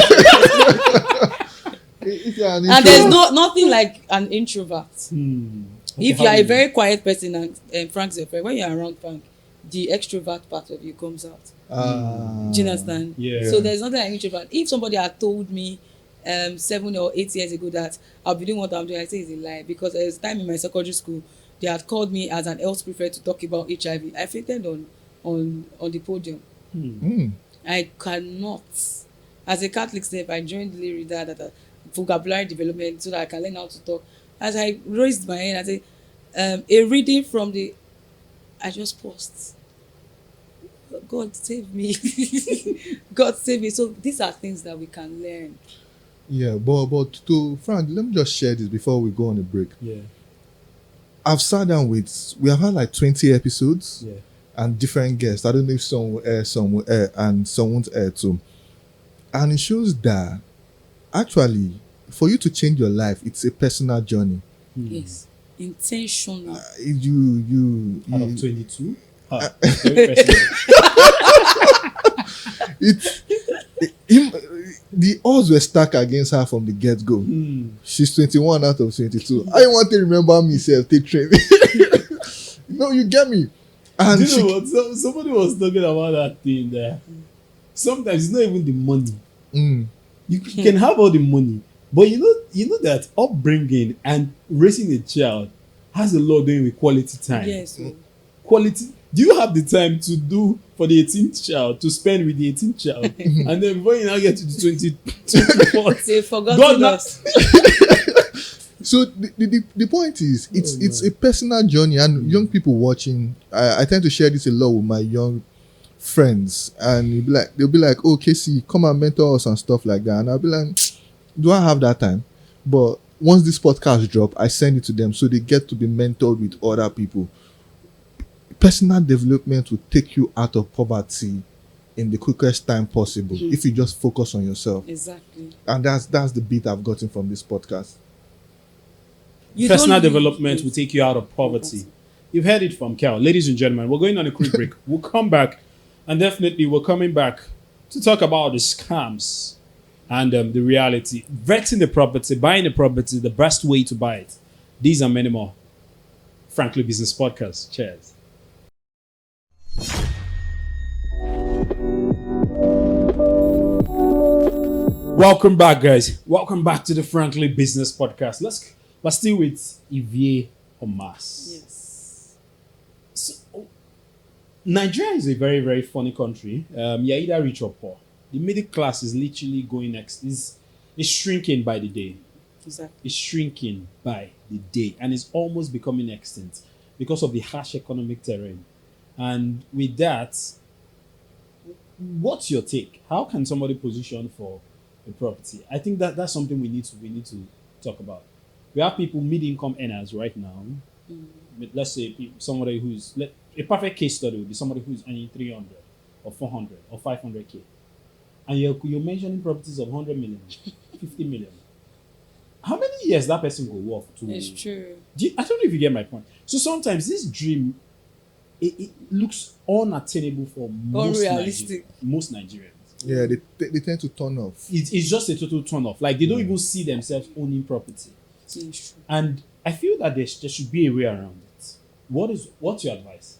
there's nothing like an introvert. If you are a very quiet person and Frank's your friend, when you're around Frank, the extrovert part of you comes out. Do you understand? Yeah. So there's nothing like introvert. If somebody had told me 7 or 8 years ago that I'll be doing what I'm doing, I say it's a lie, because there was a time in my secondary school they had called me as an health prefect to talk about HIV. I fainted on the podium. I cannot. As a Catholic self, I joined the reader that vocabulary development so that I can learn how to talk. As I raised my hand, I said, a reading from I just paused. God save me. God save me. So these are things that we can learn. Yeah, but to Frank, let me just share this before we go on a break. Yeah. I've sat down we have had like 20 episodes and different guests. I don't know if some will air, some will air, and some won't air too. And it shows that actually, for you to change your life, it's a personal journey. Yes. Intentional. You out of 22? Very personal. The odds were stacked against her from the get-go. She's 21 out of 22. I want to remember myself, take training. No, you get me. And do you know what? Somebody was talking about that thing there. Sometimes it's not even the money. You can have all the money, but you know that upbringing and raising a child has a lot doing with quality time. Yes. Quality. Do you have the time to do for the 18th child, to spend with the 18th child? And then when you now get to the 24th, they forgot us. So the point is, it's a personal journey, and young people watching, I tend to share this a lot with my young friends, and they'll be like, oh, Casey, come and mentor us and stuff like that. And I'll be like, do I have that time? But once this podcast drop, I send it to them so they get to be mentored with other people. Personal development will take you out of poverty in the quickest time possible if you just focus on yourself. Exactly. And that's the bit I've gotten from this podcast. Personal development will take you out of poverty. You've heard it from Cal. Ladies and gentlemen, we're going on a quick break. We'll come back, and definitely we're coming back to talk about the scams and the reality. Vetting the property, buying the property, the best way to buy it. These and many more. Frankly Business Podcast. Cheers. Welcome back, guys. Welcome back to the Frankly Business Podcast. Let's still with Ivie Omas. Yes. So, Nigeria is a very, very funny country. You're either rich or poor. The middle class is literally going next. Is shrinking by the day. Exactly. It's shrinking by the day, and it's almost becoming extinct because of the harsh economic terrain. And with that, what's your take? How can somebody position for a property? I think that's something we need to talk about. We have people mid-income earners right now. Let's say somebody who's a perfect case study would be somebody who's earning 300 or 400 or 500k, and you're mentioning properties of 100 million, 50 million. How many years that person will work to? It's true. I don't know if you get my point. So sometimes this dream, it looks unattainable for Unrealistic. most Nigerians. Yeah, they tend to turn off. It's just a total turn off. Like they don't even see themselves owning property. It's true. And I feel that there should be a way around it. What's your advice?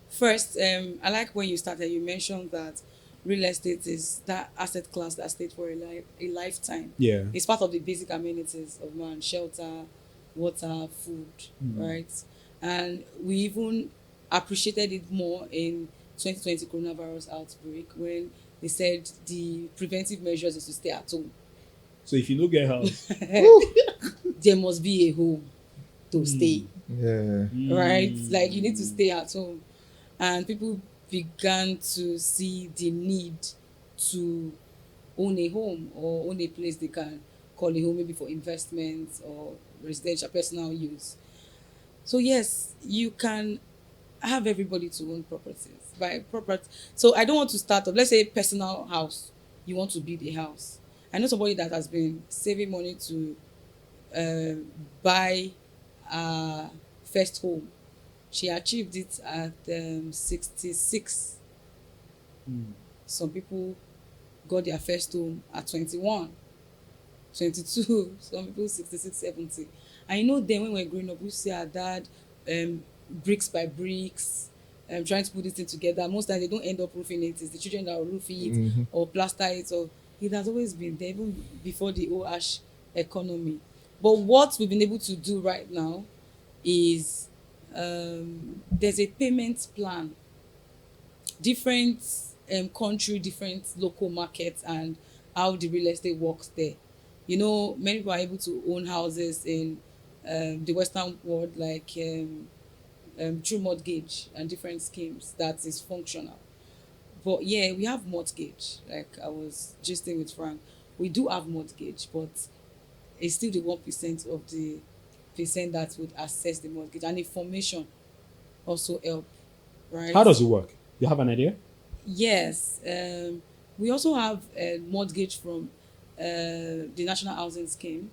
First, I like when you started, you mentioned that real estate is that asset class that stayed for a lifetime. Yeah. It's part of the basic amenities of man: shelter, water, food, right? And we even appreciated it more in 2020 coronavirus outbreak when they said the preventive measures is to stay at home. So if you don't get house, There must be a home to stay, Yeah. right? Like you need to stay at home. And people began to see the need to own a home or own a place they can call a home, maybe for investment or residential personal use. So yes, you can have everybody to own properties. By property, so I don't want to start up. Let's say personal house. You want to build a house. I know somebody that has been saving money to buy a first home. She achieved it at 66. Some people got their first home at 21, 22. Some people 66, 70. I know then when we were growing up, we see our dad bricks by bricks, trying to put this thing together. Most times they don't end up roofing it. It's the children that will roof it or plaster it. Or it has always been there, even before the OH economy. But what we've been able to do right now is there's a payment plan. Different country, different local markets, and how the real estate works there. You know, many people are able to own houses in the Western world, like through mortgage and different schemes that is functional. But yeah, we have mortgage. Like I was gisting with Frank, we do have mortgage, but it's still the 1% of the percent that would access the mortgage, and information also help, right? how does it work? You have an idea? Yes, we also have a mortgage from the National Housing Scheme.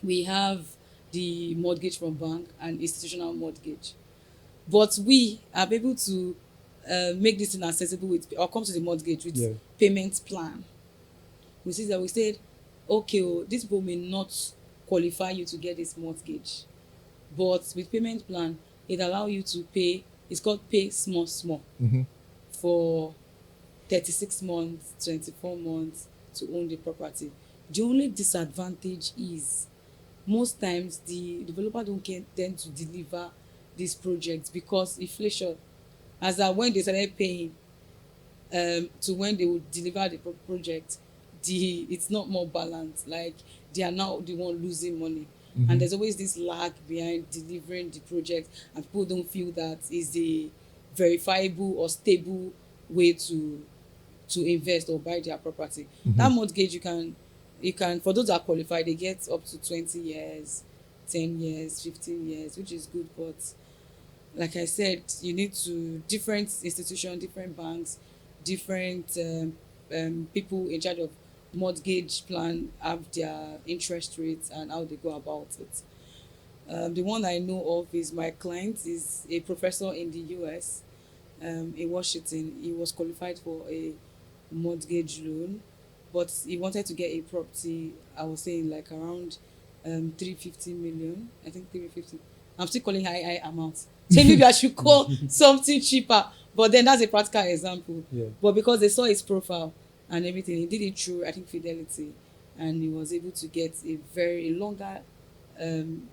We have the mortgage from bank and institutional mortgage, but we are able to make this inaccessible with or come to the mortgage with payment plan. We see that we said, okay, this people may not qualify you to get this mortgage, but with payment plan it allow you to pay. It's called pay small for 36 months, 24 months to own the property. The only disadvantage is most times the developer don't tend to deliver these projects because inflation, as that when they started paying to when they would deliver the project, it's not more balanced. Like they are now the one losing money, and there's always this lag behind delivering the project, and people don't feel that is the verifiable or stable way to invest or buy their property. That mortgage you can for those that qualify, they get up to 20 years, 10 years, 15 years, which is good. But like I said, you need to different institutions, different banks, different people in charge of mortgage plan have their interest rates and how they go about it. The one I know of is my client is a professor in the US, in Washington. He was qualified for a mortgage loan, but he wanted to get a property. I was saying like around 350 million. I think 350. I'm still calling high amounts. So maybe I should call something cheaper. But then that's a practical example. Yeah. But because they saw his profile and everything, he did it through, I think, Fidelity, and he was able to get a very longer um,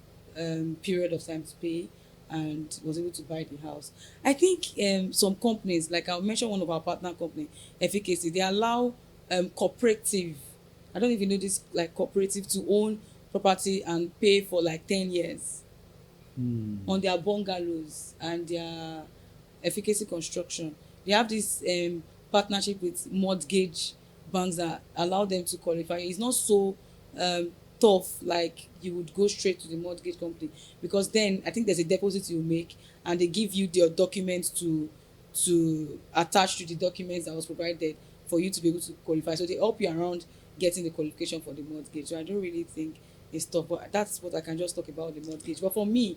period of time to pay, and was able to buy the house. I think some companies, like I'll mention one of our partner company, FKC, they allow cooperative, I don't even know this, like cooperative, to own property and pay for like 10 years on their bungalows and their efficacy construction. They have this partnership with mortgage banks that allow them to qualify. It's not so tough like you would go straight to the mortgage company, because then I think there's a deposit you make and they give you their documents to attach to the documents that was provided for you to be able to qualify. So they help you around getting the qualification for the mortgage. So I don't really think it's tough, but that's what I can just talk about the mortgage. But for me,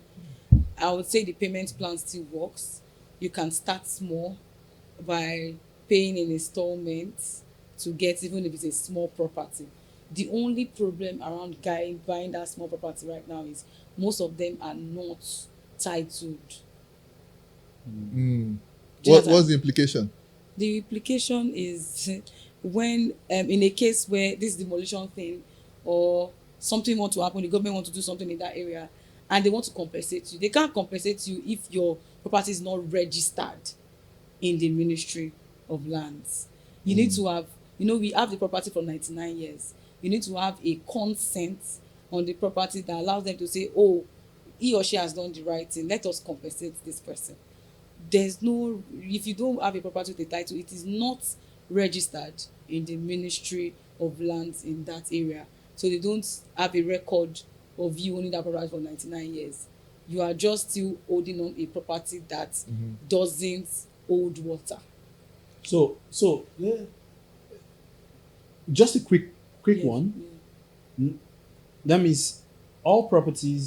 I would say the payment plan still works. You can start small by paying in installments to get, even if it's a small property. The only problem around buying that small property right now is most of them are not titled. What's the implication? The implication is when in a case where this demolition thing or something want to happen, the government want to do something in that area and they want to compensate you, they can't compensate you if your property is not registered in the Ministry of Lands. You need to have, we have the property for 99 years. You need to have a consent on the property that allows them to say, oh, he or she has done the right thing, let us compensate this person. There's no, if you don't have a property with a title, it is not registered in the Ministry of Lands in that area. So they don't have a record of you owning that property for 99 years. You are just still holding on a property that doesn't hold water. So yeah. Just a quick one. Yeah. That means all property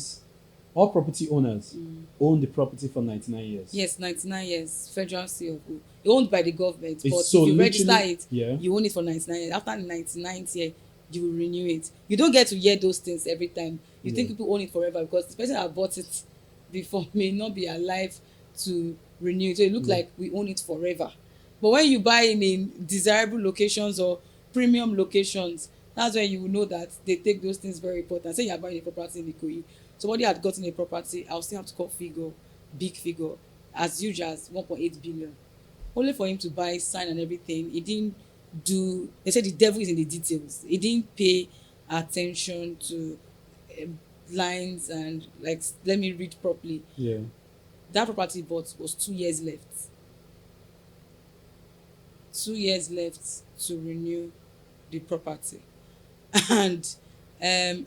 owners own the property for 99 years. Yes, 99 years, federal seal of O. Owned by the government, but so if you register it, yeah, you own it for 99 years. After the 99th year, you will renew it. You don't get to hear those things every time. You think people own it forever because the person that bought it before may not be alive to renew it. So it looks like we own it forever. But when you buy in desirable locations or premium locations, that's when you will know that they take those things very important. Say you are buying a property in Ikoyi, somebody had gotten a property, I'll still have to call big figure, as huge as 1.8 billion. Only for him to buy, sign and everything. He didn't do, they said the devil is in the details. He didn't pay attention to lines and like, let me read properly. Yeah. That property he bought was 2 years left. 2 years left to renew the property. And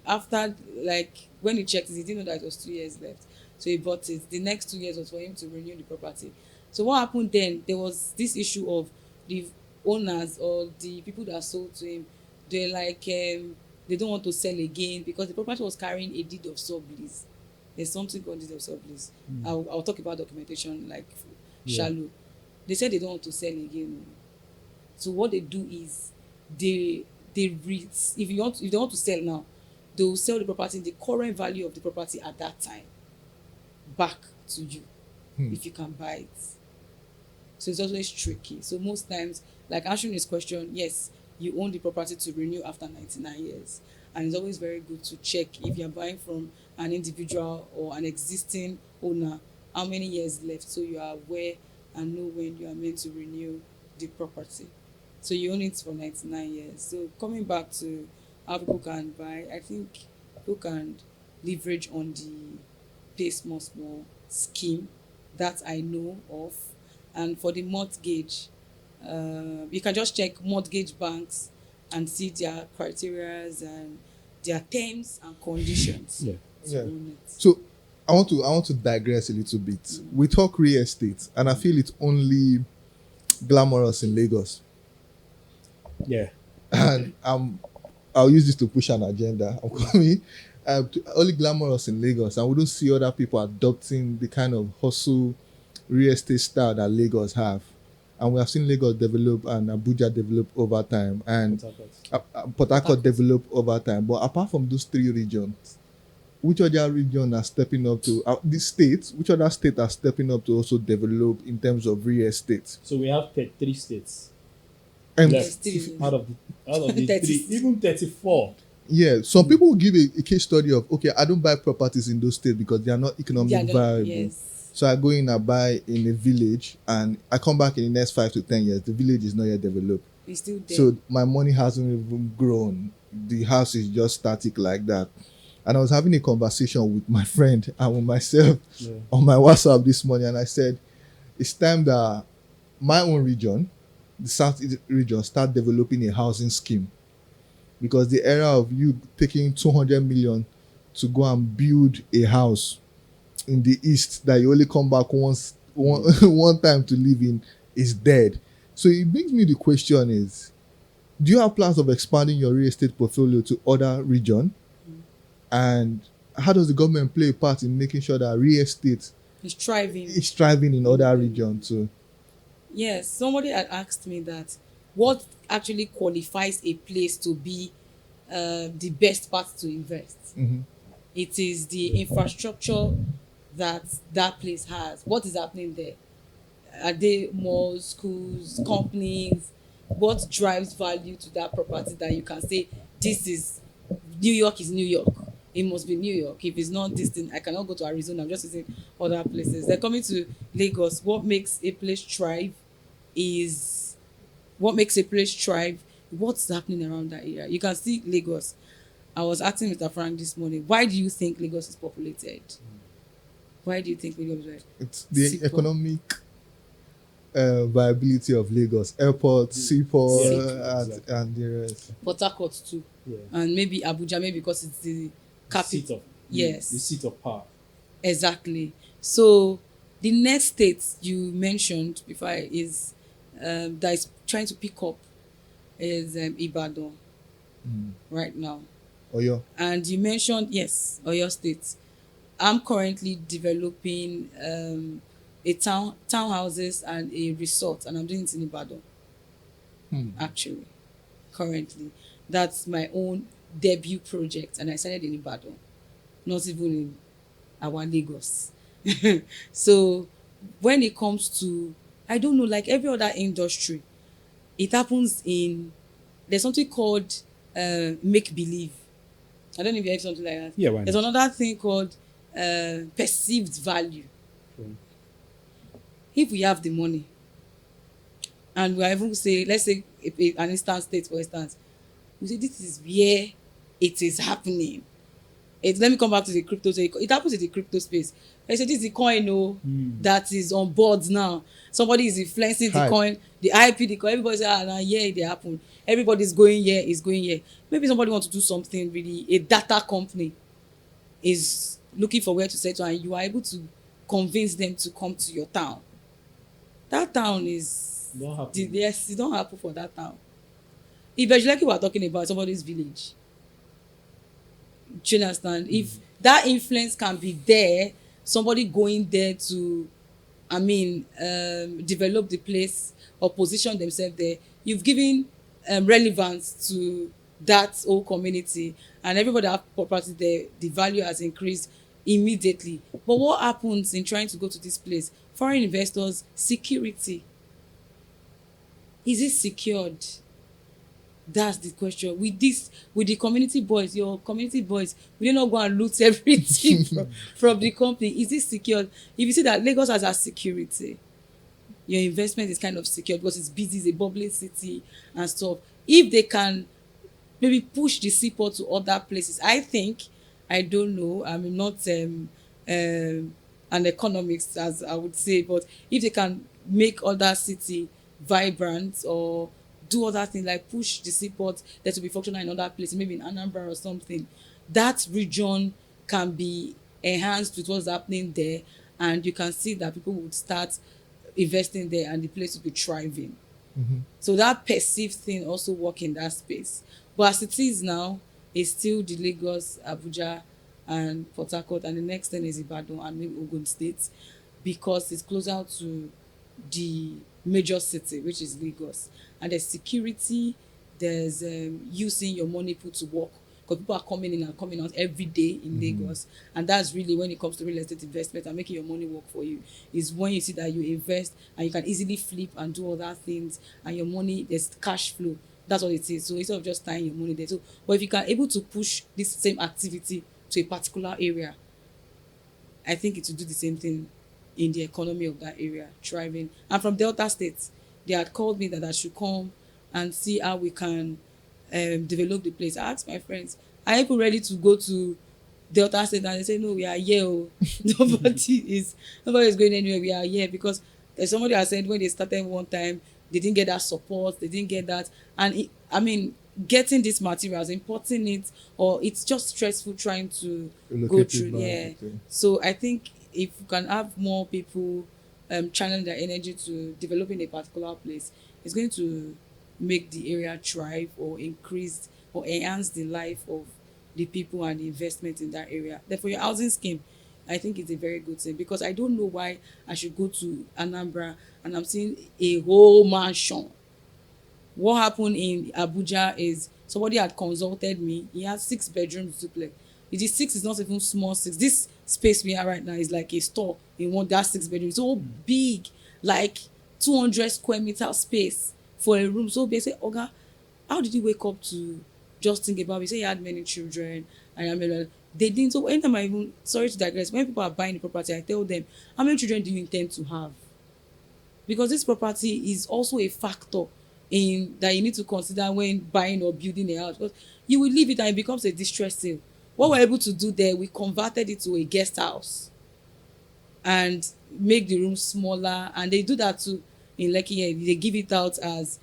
after, like, when he checked it, he didn't know that it was 2 years left. So he bought it. The next 2 years was for him to renew the property. So what happened then? There was this issue of the owners or the people that sold to him. They're like, they don't want to sell again because the property was carrying a deed of sublease. There's something called deed of sublease. I'll talk about documentation like shallow. They said they don't want to sell again. So what they do is they if they want to sell now, they will sell the property, the current value of the property at that time, back to you if you can buy it. So it's always tricky. So most times, like answering this question, yes, you own the property to renew after 99 years. And it's always very good to check if you're buying from an individual or an existing owner, how many years left, so you are aware and know when you are meant to renew the property. So you own it for 99 years. So coming back to how people can buy, I think people can leverage on the pay small scheme that I know of. And for the mortgage, you can just check mortgage banks and see their criteria and their terms and conditions. Yeah. So I want to digress a little bit. We talk real estate, and I feel it's only glamorous in Lagos. Yeah. And I'll use this to push an agenda. I'm coming. only glamorous in Lagos, and we don't see other people adopting the kind of hustle real estate style that Lagos have. And we have seen Lagos develop and Abuja develop over time, and Port Harcourt develop over time. But apart from those three regions, which other region are stepping up to these states? Which other state are stepping up to also develop in terms of real estate? So we have 3 states. And left out of the 3, even 34. Yeah, some people will give a case study of, okay, I don't buy properties in those states because they are not economically viable. Yes. So I go in and buy in a village, and I come back in the next 5 to 10 years. The village is not yet developed. It's still there. So my money hasn't even grown. The house is just static like that. And I was having a conversation with my friend and with myself on my WhatsApp this morning, and I said, it's time that my own region, the Southeast region, start developing a housing scheme. Because the era of you taking 200 million to go and build a house in the East that you only come back one time to live in is dead. So it brings me the question is, do you have plans of expanding your real estate portfolio to other regions? And how does the government play a part in making sure that real estate is thriving in other regions too? Yes, somebody had asked me that what actually qualifies a place to be the best part to invest. Mm-hmm. It is the infrastructure that place has. What is happening there? Are they malls, schools, companies? What drives value to that property that you can say, this is New York is New York. It must be New York. If it's not this thing, I cannot go to Arizona. I'm just using other places. They're coming to Lagos. What makes a place thrive is what's happening around that area. You can see Lagos. I was asking Mr. Frank this morning, why do you think Lagos is populated? Why do you think Lagos is populated? It's the economic viability of Lagos. Airport, seaport, and the rest. Port Harcourt too. Yeah. And maybe Abuja, maybe because it's the capital. Yes. The seat of power. Exactly. So the next state you mentioned before is that is trying to pick up is Ibadan right now. Oyo. And you mentioned, yes, Oyo State. I'm currently developing a townhouses and a resort, and I'm doing it in Ibadan. Actually, currently, that's my own debut project, and I started in Ibadan, not even in our Lagos. So when it comes to, I don't know, like every other industry, it happens in, there's something called make believe. I don't know if you have something like that. Yeah, why not? There's another thing called perceived value. If we have the money, and we are even say, let's say an instance state, for instance, we say this is where it is happening. Let me come back to the crypto. So it happens in the crypto space. I say this is the coin that is on board now. Somebody is influencing the coin, the IP, the coin. Everybody say, now it happen. Everybody's going here, is going here. Maybe somebody wants to do something really, a data company is looking for where to settle, and you are able to convince them to come to your town. That town is yes, it don't happen for that town. Eventually, we're talking about somebody's village. Do you understand? If that influence can be there, somebody going there to, develop the place or position themselves there, you've given relevance to that whole community, and everybody have property there, the value has increased immediately. But what happens in trying to go to this place? Foreign investors, security. Is it secured? That's the question. With the community boys, your community boys, will you not go and loot everything from the company? Is it secured? If you see that Lagos has a security, your investment is kind of secure because it's busy, it's a bubbling city and stuff. If they can maybe push the seaport to other places, I don't know, I'm not an economist, as I would say, but if they can make other city vibrant or do other things like push the seaport there to be functional in other places, maybe in Anambra or something, that region can be enhanced with what's happening there, and you can see that people would start investing there and the place will be thriving. So that perceived thing also work in that space. But as it is now, it's still the Lagos, Abuja, and Port Harcourt, and the next thing is Ibadan and maybe Ogun State, because it's closer to the major city, which is Lagos. And there's security, there's you seeing your money put to work, because people are coming in and coming out every day in Lagos. And that's really, when it comes to real estate investment and making your money work for you, is when you see that you invest and you can easily flip and do other things, and your money, there's cash flow. That's what it is. So instead of just tying your money there, so but if you can able to push this same activity to a particular area, I think it will do the same thing in the economy of that area, thriving. And from Delta State, they had called me that I should come and see how we can develop the place. I asked my friends, are people ready to go to Delta State? And they say, no, we are here. Oh. Nobody is going anywhere. We are here because there's somebody that said when they started one time, they didn't get that support, they didn't get that. And getting these materials, importing it, or it's just stressful trying to go through. Yeah. So I think if you can have more people channel their energy to developing a particular place, it's going to make the area thrive or increase or enhance the life of the people and the investment in that area. Therefore, your housing scheme, I think it's a very good thing, because I don't know why I should go to Anambra and I'm seeing a whole mansion. What happened in Abuja is somebody had consulted me. He has 6 bedrooms duplex. It is 6, is not even small 6. This space we are right now is like a store in one that 6 bedrooms. So big, like 200 square meter space for a room. So they say, Oga, how did you wake up to just think about it? You say you had many children. They didn't. So anytime I even, sorry to digress, when people are buying the property, I tell them, how many children do you intend to have? Because this property is also a factor in that you need to consider when buying or building a house, because you will leave it and it becomes a distress sale. What we're able to do there, we converted it to a guest house and make the room smaller, and they do that too in Lekki. They give it out as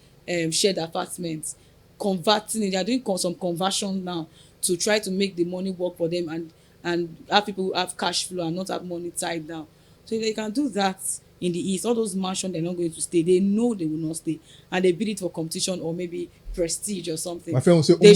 shared apartments, converting it. They are doing some conversion now to try to make the money work for them and have people have cash flow and not have money tied down. So if they can do that in the East, all those mansions, they're not going to stay. They know they will not stay, and they build it for competition or maybe prestige or something. My friend will say, they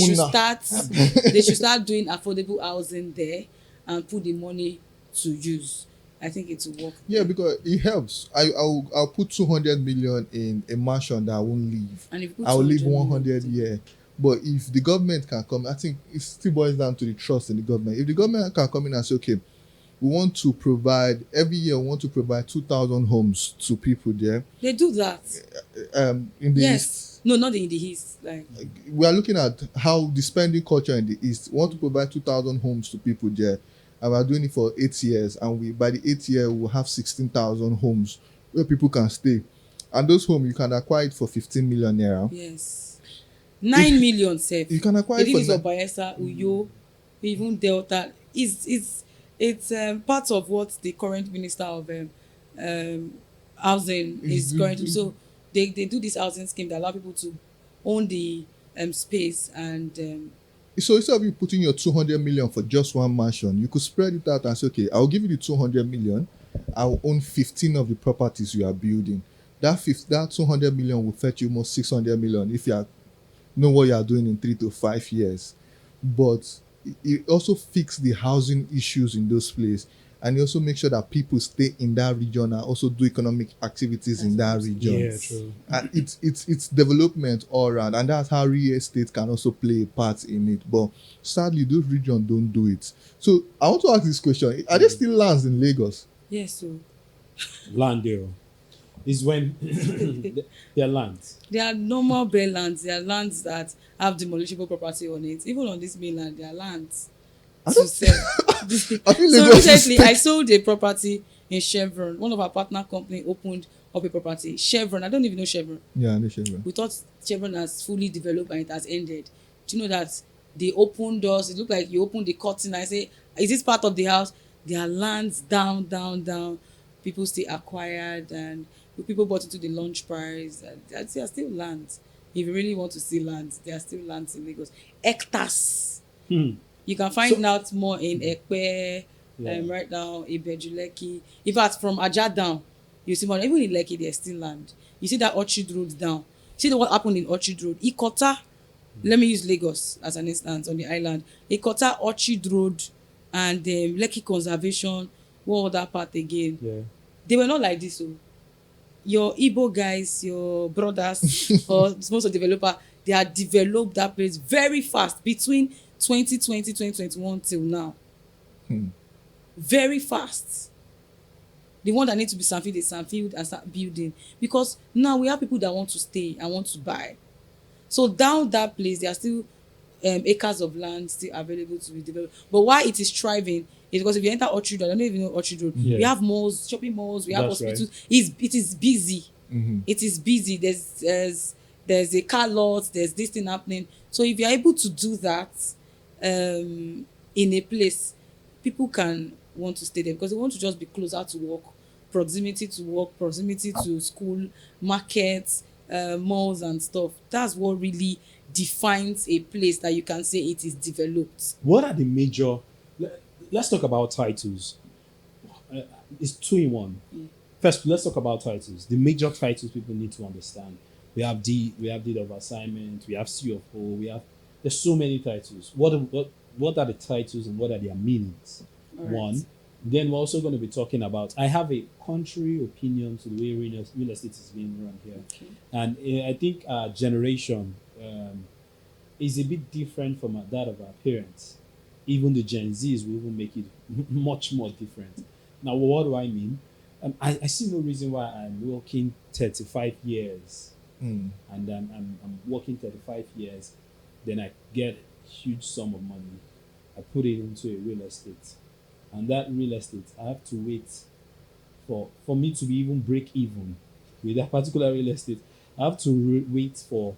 should start doing affordable housing there and put the money to use. I think it will work. Yeah, because it helps. I'll put 200 million in a mansion that I won't leave. And if I'll leave 100 year. But if the government can come, I think it still boils down to the trust in the government. If the government can come in and say, okay, we want to provide, every year we want to provide 2,000 homes to people there. They do that. In the East. No, not in the East. Like, we are looking at how the spending culture in the East. We want to provide 2,000 homes to people there. And we're doing it for 8 years. And by the 8th year, we'll have 16,000 homes where people can stay. And those homes, you can acquire it for 15 million naira. Yes. 9 million safe. You can acquire it for Bayelsa, Uyo, even Delta. It's part of what the current minister of housing is currently. So they do this housing scheme that allow people to own the space and. So instead of you putting your 200 million for just one mansion, you could spread it out and say, okay, I'll give you the 200 million. I'll own 15 of the properties you are building. That 200 million will fetch you almost 600 million if you know what you are doing in 3 to 5 years. But it also fix the housing issues in those places, and it also make sure that people stay in that region and also do economic activities in that region. Yeah, true. And it's development all around, and that's how real estate can also play a part in it. But sadly, those regions don't do it. So I want to ask this question: are there still lands in Lagos? Yes, so land there is when their lands. They are normal bare lands. They are lands that have demolishable property on it. Even on this mainland, there are lands to sell. So recently, I sold a property in Chevron. One of our partner company opened up a property. Chevron, I don't even know Chevron. Yeah, I know Chevron. We thought Chevron has fully developed and it has ended. Do you know that they opened doors? It looked like you opened the curtain. I say, is this part of the house? There are lands down. People still acquired, and people bought into the launch price. There are still lands. If you really want to see lands, there are still lands in Lagos. Hectares. You can find out more in Ekpe, right now, Ibejuleki. In fact, from Ajah down, you see more. Even in Lekki, there's still land. You see that Orchard Road down. See what happened in Orchard Road. Ikota, let me use Lagos as an instance on the island. Ikota, Orchard Road, and Lekki Conservation, what other part again? Yeah. They were not like this. So your Igbo guys, your brothers, or most of the developer, they had developed that place very fast between 2020, 2021 till now. Very fast. The one that need to be sandfield, they sandfield and start building. Because now we have people that want to stay and want to buy. So down that place, there are still acres of land still available to be developed. But why it is thriving is because if you enter Orchard Road, I don't even know Orchard Road. We have malls, shopping malls, we have That's hospitals. right. It is busy. It is busy. There's a car lot, there's this thing happening. So if you're able to do that in a place, people can want to stay there because they want to just be closer to work, proximity to school, markets, malls and stuff. That's what really defines a place that you can say it is developed. What are the major? Let's talk about titles. It's 2 in 1. First, let's talk about titles. The major titles people need to understand. We have deed of assignment. We have C of O. There's so many titles. What are the titles and what are their meanings? All right. One. Then we're also going to be talking about. I have a contrary opinion to the way real estate is being run here, and I think our generation is a bit different from that of our parents. Even the Gen Zs will even make it much more different. Now, what do I mean? I see no reason why I'm working 35 years, and I'm working 35 years, then I get a huge sum of money. I put it into a real estate, and that real estate, I have to wait for me to be even break even with that particular real estate. I have to wait for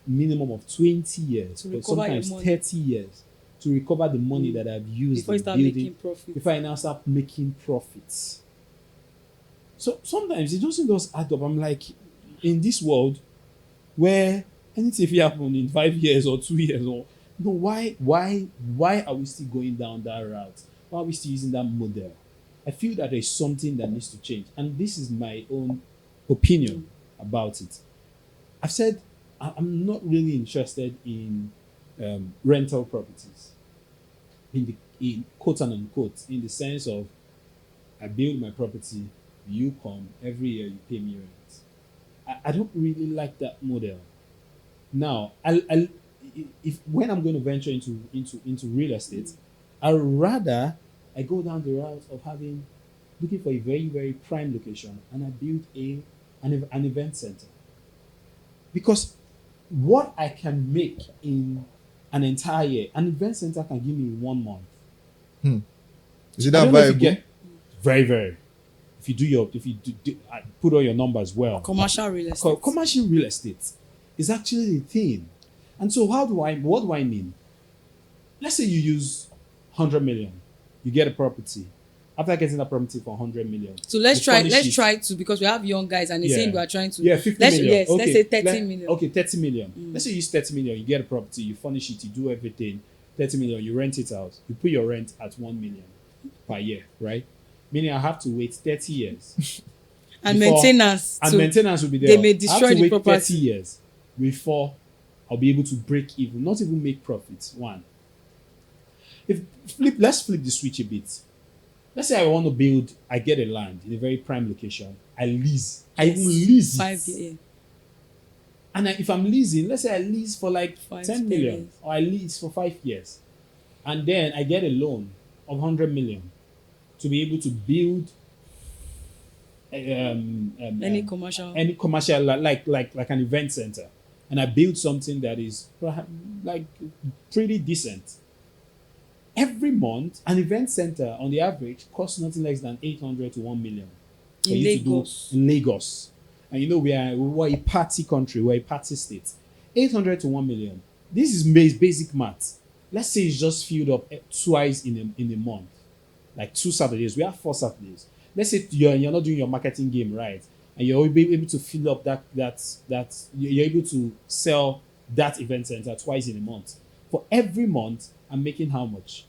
minimum of 20 years, or sometimes 30 years to recover the money that I've used before you start making profit. Before I now start making profits. So sometimes it doesn't add up. I'm like, in this world where anything if it happen in 5 years or 2 years or no, why are we still going down that route? Why are we still using that model? I feel that there's something that needs to change, and this is my own opinion about it. I've said I'm not really interested in rental properties, in quote and unquote, in the sense of I build my property, you come every year, you pay me rent. I don't really like that model. Now, if when I'm going to venture into real estate, I'd rather I go down the route of looking for a very, very prime location, and I build an event center. Because what I can make in an entire year, an event center can give me in 1 month. Is it that viable? Very, very. If you put all your numbers well. Commercial real estate. Commercial real estate is actually the thing. And so what do I mean? Let's say you use 100 million, you get a property. After getting that property for 100 million. So let's try to, because we have young guys and they're saying we are trying to. 50 million. Yes, okay. let's say 30 million. Okay, 30 million. Let's say you use 30 million, you get a property, you furnish it, you do everything. 30 million, you rent it out. You put your rent at 1 million per year, right? Meaning I have to wait 30 years. And maintenance. And maintenance will be there. They may destroy I have to the wait property. 30 years before I'll be able to break even, not even make profits. One. Let's flip the switch a bit. Let's say I want to build, I get a land in a very prime location. I lease. I even lease it. 5 years. And if I'm leasing, let's say I lease for like 10 million, years. or I lease for 5 years. And then I get a loan of 100 million to be able to build Any commercial like an event center. And I build something that is like pretty decent. Every month, an event center on the average costs nothing less than 800 to 1 million for In you to do Lagos. in Lagos. And you know we're a party country, we're a party state. 800 to 1 million. This is basic math. Let's say it's just filled up twice in a month, like 2 Saturdays. We have 4 Saturdays. Let's say you're not doing your marketing game right, and you're able to fill up that you're able to sell that event center twice in a month. For every month, I'm making how much?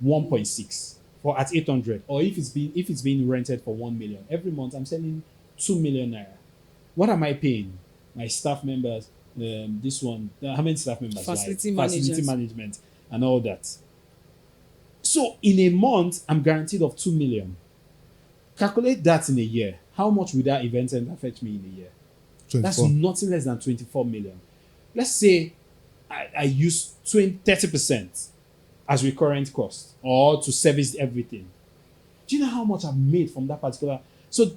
1.6 for at 800. Or if it's being rented for 1 million every month, I'm selling 2 million naira. What am I paying? My staff members. How many staff members? Facility management and all that. So in a month, I'm guaranteed of 2 million. Calculate that in a year. How much would that event end affect me in a year? 24. That's nothing less than 24 million. Let's say I use 30% as recurrent cost or to service everything. Do you know how much I've made from that particular? So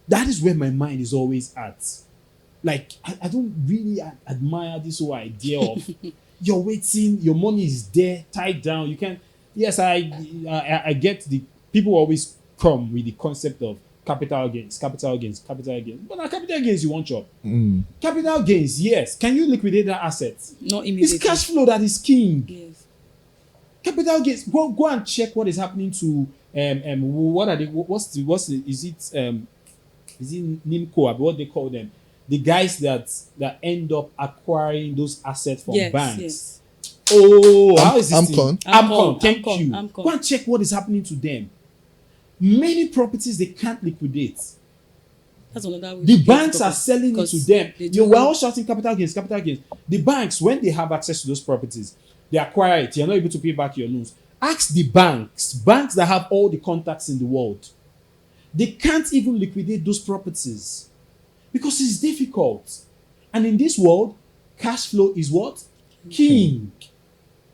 that is where my mind is always at. Like, I don't really admire this whole idea of you're waiting, your money is there, tied down. You can, yes, I get the people always come with the concept of capital gains. But now capital gains you won't chop. Capital gains, yes. Can you liquidate that asset? Not immediately. It's cash flow that is king. Yes. Capital gains. Go and check what is happening to what are they? Is it NIMCO? What they call them? The guys that end up acquiring those assets from banks. Yes. Oh, how is this? Amcon. Thank you. Go and check what is happening to them. Many properties they can't liquidate. That's another way. The banks are selling it to them. We're all shouting capital gains. The banks, when they have access to those properties, they acquire it. You're not able to pay back your loans. Ask the banks that have all the contacts in the world. They can't even liquidate those properties because it's difficult. And in this world, cash flow is what? King.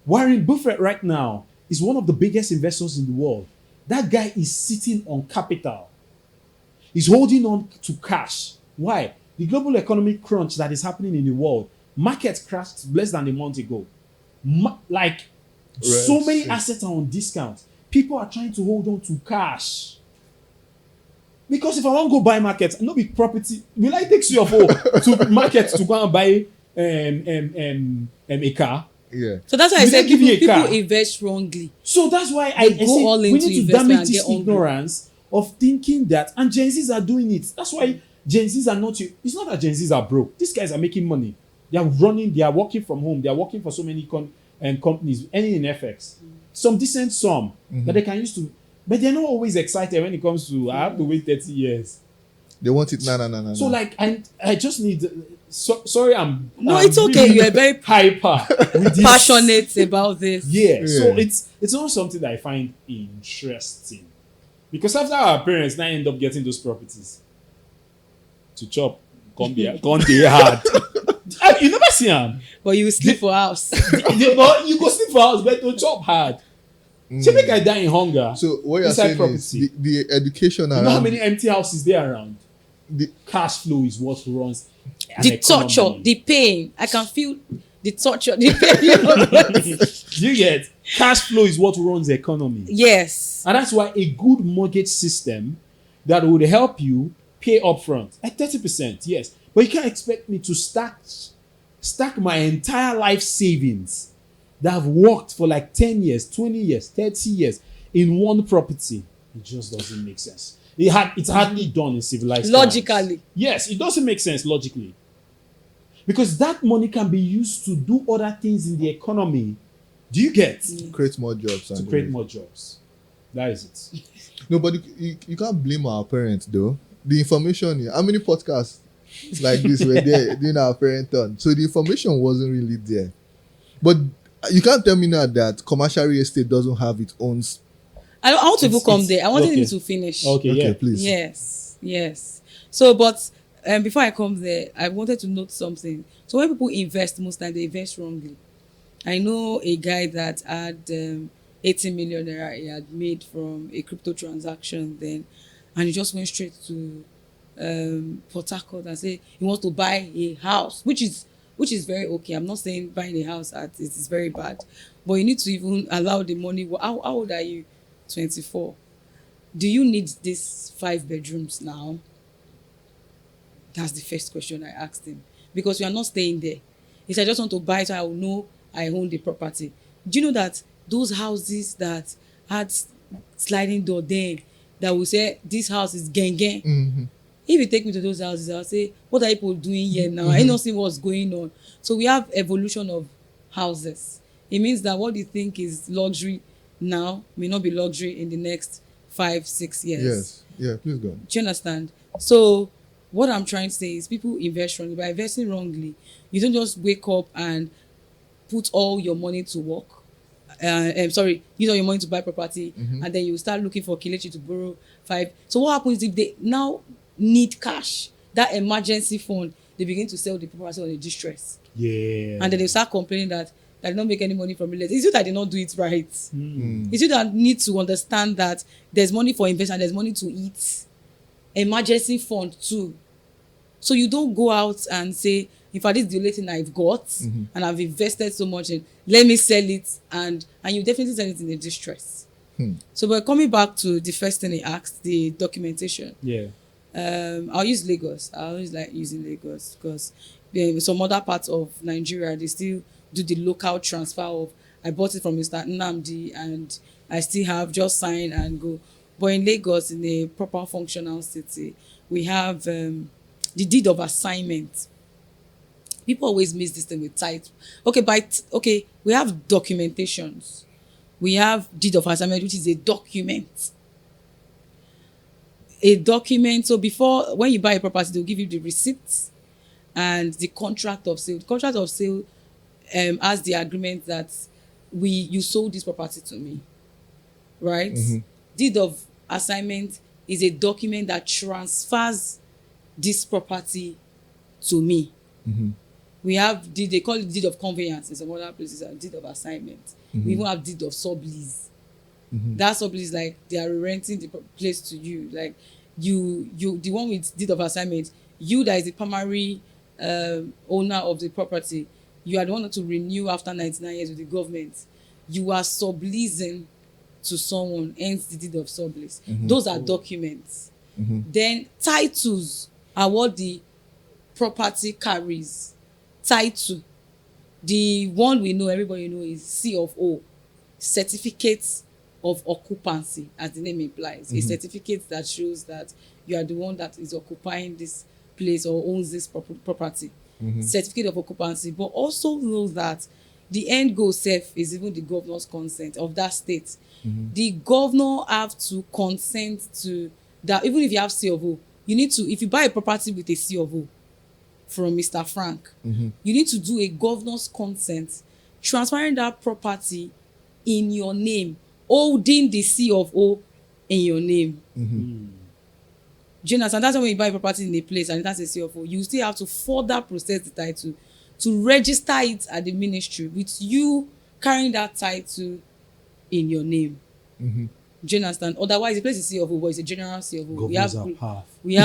Warren Buffett right now is one of the biggest investors in the world. That guy is sitting on capital. He's holding on to cash. Why? The global economic crunch that is happening in the world. Markets crashed less than a month ago. So many assets are on discount. People are trying to hold on to cash. Because if I want to go buy markets, no big property, will I take you to markets to go and buy a car? Yeah. So that's why I said people invest wrongly. So that's why I say we need to damage this ignorance of thinking that, and Gen Zs are doing it. That's why Gen Zs are not, it's not that Gen Zs are broke. These guys are making money. They are running, they are working from home. They are working for so many companies, any in FX. Some decent sum that they can use to, but they're not always excited when it comes to, I have to wait 30 years. They want it, no. So like, I just need, sorry, it's okay. Really You are very hyper, passionate about this. Yeah. So it's not something that I find interesting, because after our parents now end up getting those properties to chop, can't be hard. You never see them, but you sleep for house. You go sleep for house, but to chop hard. So make I die in hunger. So what you're saying property. Is the education around. You know how many empty houses there around? The cash flow is what runs the torture, the pain. I can feel the torture, the pain. You get cash flow is what runs the economy. Yes. And that's why a good mortgage system that would help you pay upfront at 30%, yes. But you can't expect me to stack my entire life savings that have worked for like 10 years, 20 years, 30 years in one property. It just doesn't make sense. It's hardly done in civilized logically times. Yes, it doesn't make sense logically. Because that money can be used to do other things in the economy. Do you get? Create more jobs. To create more jobs. That is it. No, but you can't blame our parents though. The information, how many podcasts like this were there during our parent turn? So the information wasn't really there. But you can't tell me now that commercial real estate doesn't have its own. I want to come there. I wanted him to finish. Okay, please. Yes. So, but before I come there, I wanted to note something. So when people invest, most time they invest wrongly. I know a guy that had 80 million naira he had made from a crypto transaction then, and he just went straight to Port Harcourt and said he wants to buy a house, which is very okay. I'm not saying buying a house it is very bad, but you need to even allow the money. How old are you? 24. Do you need these 5 bedrooms now? That's the first question I asked him, because we are not staying there. He said, I just want to buy so I will know I own the property. Do you know that those houses that had sliding door then, that will say this house is gang? Mm-hmm. If you take me to those houses, I'll say, what are people doing here now? I don't see what's going on. So we have evolution of houses. It means that what you think is luxury now may not be luxury in the next 5-6 years. Yes. Yeah, please go. Do you understand? So what I'm trying to say is people invest wrongly. By investing wrongly, you don't just wake up and put all your money to work. use all your money to buy property, and then you start looking for Kelechi to borrow 5. So what happens if they now need cash, that emergency fund, they begin to sell the property on a distress, and then they start complaining that they don't make any money from it. It's you that did not do it right. It's you that need to understand that there's money for investment, there's money to eat, emergency fund too. So you don't go out and say, in fact, this is the only thing I've got, and I've invested so much in, let me sell it, and you definitely sell it in a distress. So we're coming back to the first thing he asked, the documentation. I'll use Lagos. I always like using Lagos because some other parts of Nigeria, they still do the local transfer of, I bought it from Mr. Nnamdi and I still have just sign and go. But in Lagos, in a proper functional city, we have the deed of assignment. People always miss this thing with title. Okay, we have documentations. We have deed of assignment, which is a document. So before, when you buy a property, they'll give you the receipts and the contract of sale. The contract of sale has the agreement that you sold this property to me, right? Deed of assignment is a document that transfers this property to me. We have they call it deed of conveyance in some other places, and deed of assignment. We even have deed of sublease. That sublease, like they are renting the place to you, like you the one with deed of assignment, you that is the primary owner of the property, you are the one to renew after 99 years with the government. You are subleasing to someone, hence the deed of sublease. Those are documents. Then titles are what the property carries. Title, the one we know, everybody know, is C of O, certificate of occupancy, as the name implies. A certificate that shows that you are the one that is occupying this place or owns this property. Certificate of occupancy, but also know that the end goal self is even the governor's consent of that state. The governor have to consent to that. Even if you have C of O, you need to, if you buy a property with a C of O from Mr. Frank, you need to do a governor's consent transferring that property in your name, holding the C of O in your name. Do you understand? That's why when you buy a property in a place and it has a C of O, you still have to further process the title to register it at the ministry with you carrying that title in your name. Do you understand? Otherwise, the place is C of O, but it's a general C of O. We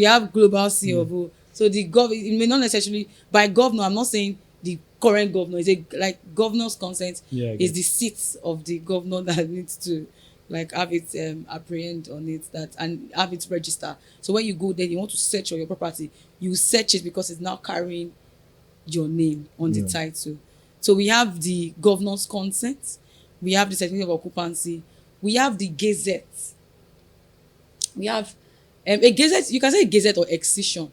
have global C of O. So it may not necessarily, by governor, I'm not saying the current governor, is like governor's consent is the seat of the governor that needs to like have it apprehend on it, that and have it register. So when you go there, you want to search on your property, you search it because it's now carrying your name on the title. So we have the governor's consent, we have the certificate of occupancy, we have the gazette. We have a gazette, you can say a gazette or excision.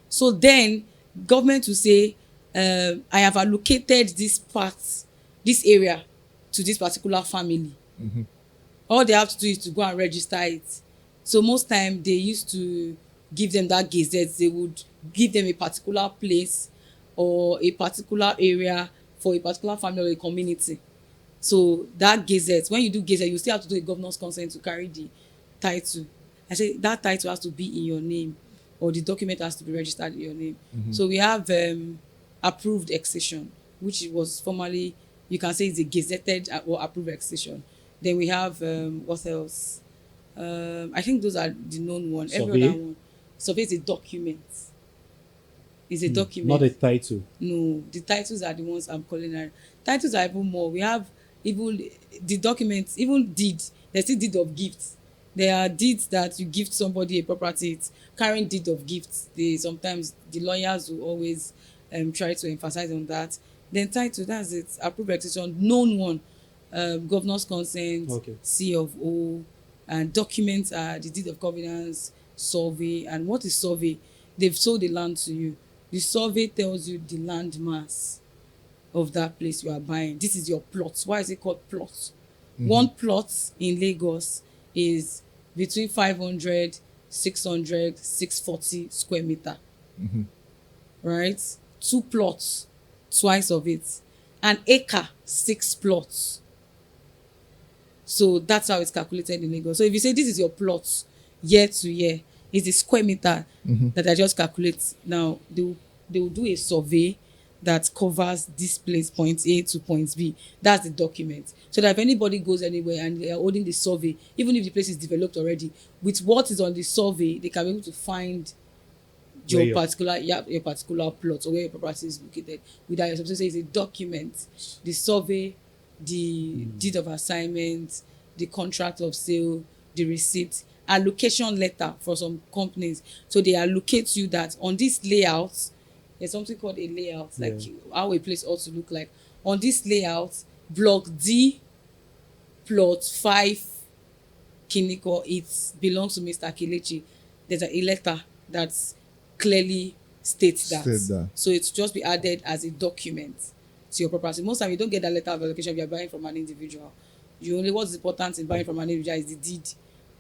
So then government will say, I have allocated this area to this particular family. All they have to do is to go and register it. So most time they used to give them that gazette. They would give them a particular place or a particular area for a particular family or a community. So that gazette, when you do gazette, you still have to do a governor's consent to carry the title. I say that title has to be in your name, or the document has to be registered in your name. So we have approved excision, which was formerly, you can say, it's a gazetted or approved excision. Then we have what else? I think those are the known ones. Every other one. Survey is a document. It's a document. Not a title. No, the titles are the ones I'm calling out. Titles are even more. We have even the documents, even deed. There's still deed of gifts. There are deeds that you gift somebody a property. It's carrying deed of gifts. Sometimes the lawyers will always try to emphasize on that. Then title, that's it. Approved excision, known one. Governor's consent, C of O, and documents are the deed of covenants, survey. And what is survey? They've sold the land to you. The survey tells you the land mass of that place you are buying. This is your plot. Why is it called plot? One plot in Lagos is between 500, 600, 640 square meter. Right? 2 plots, twice of it. An acre, 6 plots. So that's how it's calculated in Lagos. So if you say this is your plot year to year, it's the square meter that I just calculate. Now they will do a survey that covers this place, point A to point B. That's the document. So that if anybody goes anywhere and they are holding the survey, even if the place is developed already, with what is on the survey, they can be able to find your particular plot or where your property is located without your so it's a document, the survey, the deed of assignment, the contract of sale, the receipt, allocation letter for some companies. So they allocate you that on this layout, there's something called a layout, like how a place ought to look like. On this layout, block D, plot 5, Kiniko, it belongs to Mr. Kelechi. There's a letter that's clearly states that. So it's just be added as a document to your property. Most time you don't get that letter of allocation if you're buying from an individual. What's important in buying from an individual is the deed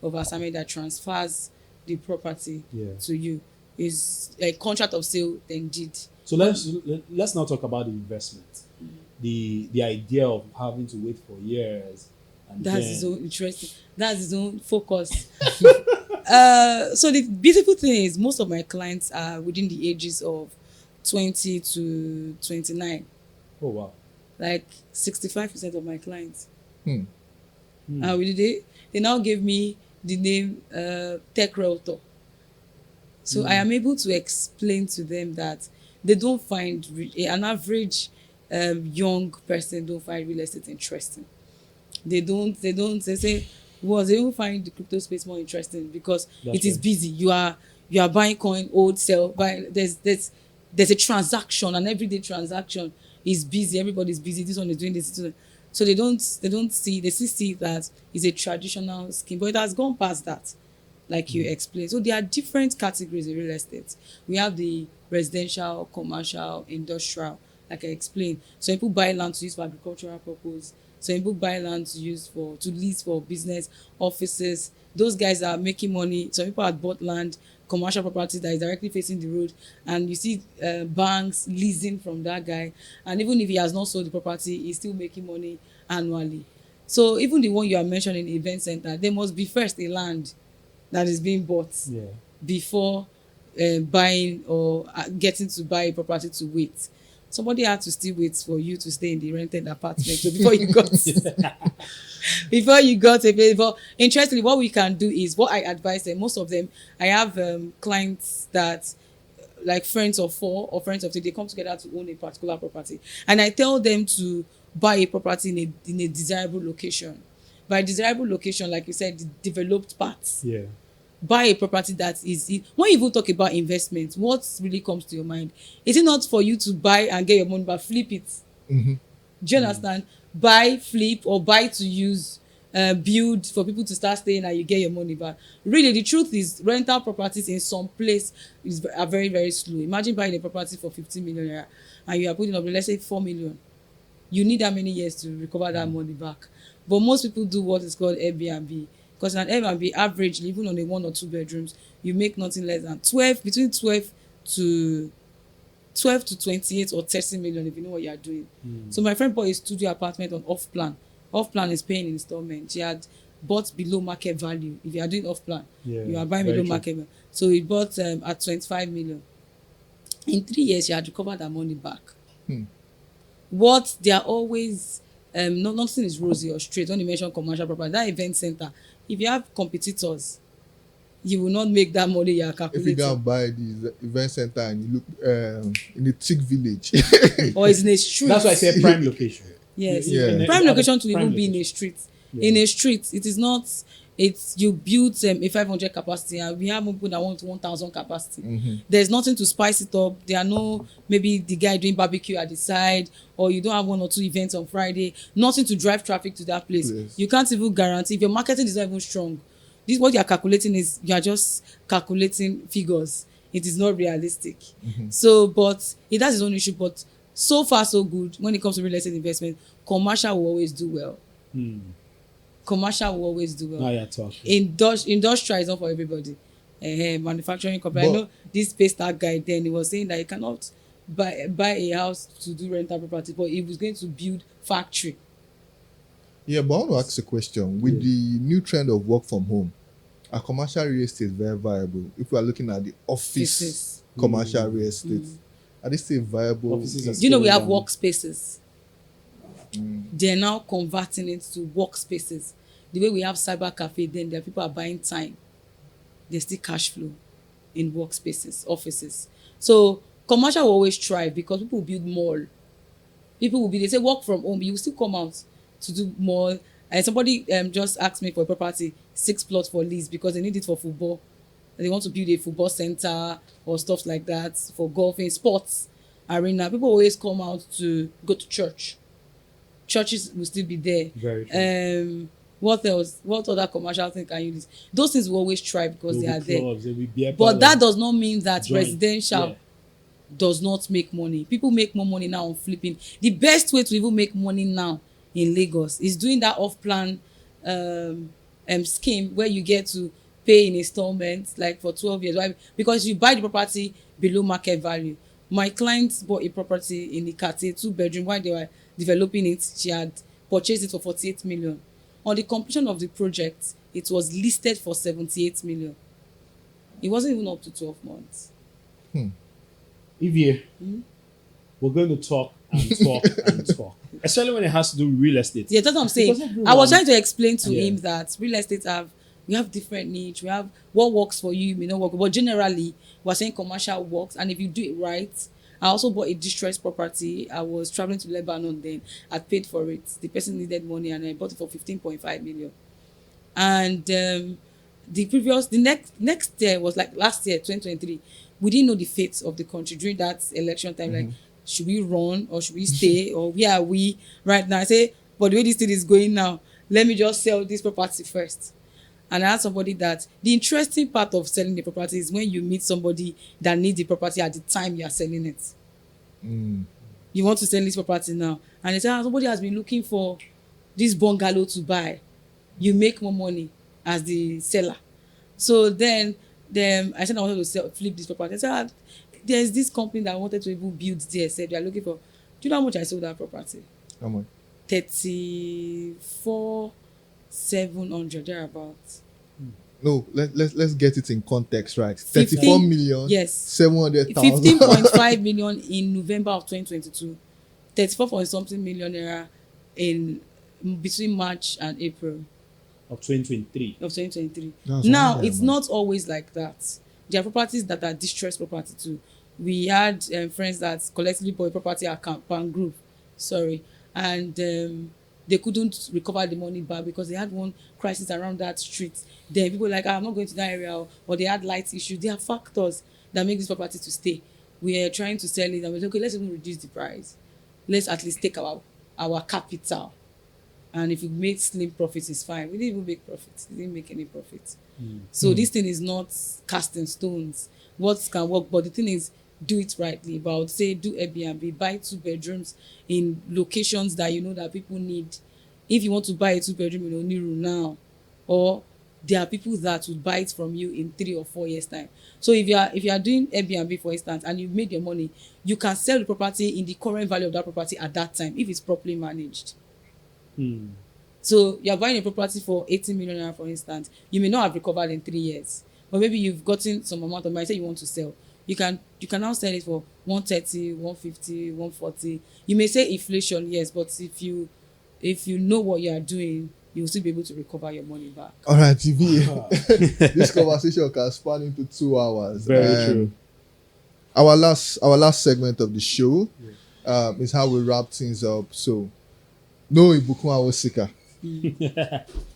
of assignment that transfers the property to you. Is a contract of sale, then deed. So let's now talk about the investment. The idea of having to wait for years. And that's his own interesting. That's his own focus. So the beautiful thing is most of my clients are within the ages of 20 to 29. Oh wow! Like 65% of my clients. They now gave me the name Tech Realtor. So I am able to explain to them that they don't find an average young person don't find real estate interesting. They say, well, they don't find the crypto space more interesting because it is busy. You are buying coin, hold, sell, buy. There's a transaction, an everyday transaction is busy. Everybody's busy. This one is doing this. So they still see that it's a traditional scheme, but it has gone past that, like you explained. So there are different categories of real estate. We have the residential, commercial, industrial, like I explained. Some people buy land to use for agricultural purpose. Some people buy land to lease for business, offices. Those guys are making money. Some people have bought land, commercial property that is directly facing the road, and you see banks leasing from that guy. And even if he has not sold the property, he's still making money annually. So even the one you are mentioning, event center, there must be first a land that is being bought before buying or getting to buy a property to wait. Somebody had to still wait for you to stay in the rented apartment before you got before. Interestingly, what we can do is what I advise them. Most of them, I have clients that like friends of 4 or friends of 3, they come together to own a particular property, and I tell them to buy a property in a desirable location. By desirable location, like you said, the developed parts. Buy a property that is when you even talk about investment, what really comes to your mind? Is it not for you to buy and get your money but flip it? Do you understand? Buy, flip, or buy to use, build for people to start staying and you get your money back. Really, the truth is rental properties in some place are very, very slow. Imagine buying a property for 15 million naira and you are putting up, let's say, 4 million. You need that many years to recover that money back. But most people do what is called Airbnb. Because an Airbnb, averagely, even on a 1 or 2 bedrooms, you make nothing less than between 12 to 28 or 30 million if you know what you are doing. So my friend bought a studio apartment on off plan. Off plan is paying installment. She had bought below market value. If you are doing off plan, you are buying below market value. So he bought at 25 million. In 3 years, she had recovered her money back. What they are always nothing is rosy or straight. When you mention commercial property, that event center, if you have competitors, you will not make that money you are calculating. If you go and buy the event center and you look in a thick village, or it's in a street. That's why I say prime location. Yes, prime location to even be in a street. In a street, it is not. It's you build a 500 capacity, and we have people that want 1,000 capacity. There's nothing to spice it up. There are no maybe the guy doing barbecue at the side, or you don't have 1 or 2 events on Friday. Nothing to drive traffic to that place. You can't even guarantee if your marketing is not even strong. This what you are calculating is you are just calculating figures. It is not realistic. So, but it has its own issue. But so far so good when it comes to real estate investment. Commercial will always do well. Commercial will always do well. Now you're talking. Industrial is not for everybody. Manufacturing company. I know this space that guy then he was saying that you cannot buy a house to do rental property, but he was going to build factory. Yeah, but I want to ask a question. With the new trend of work from home, are commercial real estate very viable? If we are looking at the office commercial real estate, are they still viable? Offices Do you know we have down. workspaces? They're now converting it to workspaces. The way we have cyber cafe, then there are people are buying time. There's still cash flow in workspaces, offices. So commercial will always thrive because people will build mall. People will be, they say work from home, you will still come out to do mall. And somebody just asked me for a property, 6 plots for lease because they need it for football. And they want to build a football center or stuff like that for golfing, sports arena. People always come out to go to church. Churches will still be there. Very true. What else? What other commercial thing can you use? Those things will always try because they are there. Clubs, there'll be beer But that parlours. does not mean that Joint. residential Yeah. does not make money. People make more money now on flipping. The best way to even make money now in Lagos is doing that off-plan scheme where you get to pay in installments like for 12 years. Why? Because you buy the property below market value. My client bought a property in Ikate, 2-bedroom. While they were developing it, she had purchased it for 48 million. On the completion of the project, it was listed for 78 million. It wasn't even up to 12 months. Ivie, we're going to talk and talk and talk, especially when it has to do with real estate. Yeah, that's what I'm saying. Because everyone- I was trying to explain to Yeah. him that real estate we have different niche. We have what works for you may not work, but generally we're saying commercial works, and if you do it right. I also bought a distressed property. I was traveling to Lebanon then. I paid for it. The person needed money and I bought it for 15.5 million. And the next year was like last year, 2023. We didn't know the fate of the country during that election time. Like, should we run or should we stay or where are we right now? I say, but the way this thing is going now, let me just sell this property first. And I asked somebody that the interesting part of selling the property is when you meet somebody that needs the property at the time you are selling it. You want to sell this property now, and they say somebody has been looking for this bungalow to buy. You make more money as the seller. So then I said I wanted to flip this property. I said there's this company that wanted to even build there. Said they are looking for. Do you know how much I sold that property? How much? 34,700 thereabouts. No, let's get it in context, right? 15 34 million. Yes. 700,000. 15.5 million in November of 2022. 34 point something million naira in between March and April Of 2023. of 2023. That's Now wonderful, it's man. not always like that. There are properties that are distressed property too. We had friends that collectively bought a property at Campan Group, and they couldn't recover the money back because they had one crisis around that street. Then people were like, I'm not going to that area, or they had light issues. There are factors that make this property to stay. We are trying to sell it and we're like, okay, let's even reduce the price. Let's at least take our capital. And if we made slim profits, it's fine. We didn't even make profits. We didn't make any profits. So this thing is not cast in stones. What can work, but the thing is, do it rightly. But I would say do Airbnb, buy 2 bedrooms in locations that you know that people need. If you want to buy a 2-bedroom in Oniru now, or there are people that would buy it from you in 3 or 4 years time. So if you are doing Airbnb, for instance, and you've made your money, you can sell the property in the current value of that property at that time if it's properly managed. So you're buying a property for 80 million naira, for instance. You may not have recovered in 3 years, but maybe you've gotten some amount of money. Say you want to sell, you can now sell it for 130, 150, 140. You may say inflation, yes, but if you know what you are doing, you'll still be able to recover your money back. All right, TV. This conversation can span into 2 hours. Very true. Our last segment of the show is how we wrap things up. So, no Ibukun Awosika.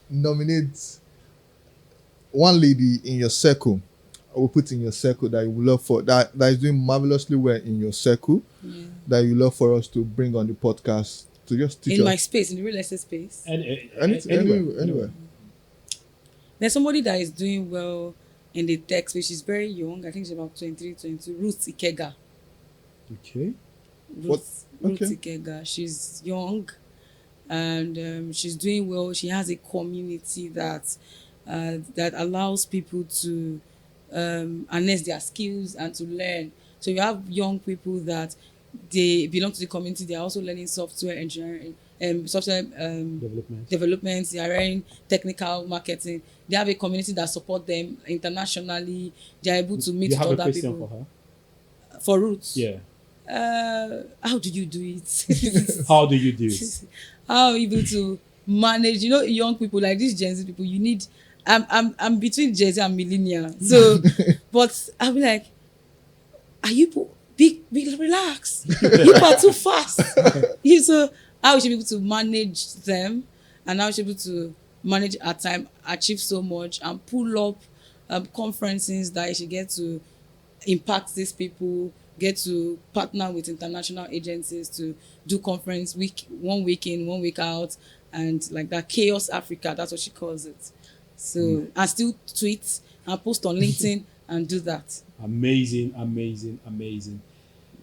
Nominate one lady in your circle, or put in your circle that you would love for that is doing marvelously well in your circle, that you love for us to bring on the podcast to just teach In us. my space, in the real estate space. Anywhere. There's somebody that is doing well in the tech space. She's very young. I think she's about 23, 22. Ruth Ikega. Okay. Ruth Okay. Ikega. She's young and she's doing well. She has a community that allows people to harness their skills and to learn. So you have young people that they belong to the community. They are also learning software engineering, software development. They are learning technical marketing. They have a community that support them internationally. They are able to meet You have with a other question people. for her? For Roots. Yeah. How do you do it? How do you do it? How are you able to manage? You know, young people like these Gen Z people. You need. I'm between Gen Z and millennial. So, but I'll be like, are you big relax? You are too fast. You so how we should be able to manage them, and how we should be able to manage our time, achieve so much, and pull up conferences that you should get to impact these people, get to partner with international agencies to do conference one week in, 1 week out, and like that Chaos Africa, that's what she calls it. So and still tweet and post on LinkedIn and do that. Amazing, amazing, amazing.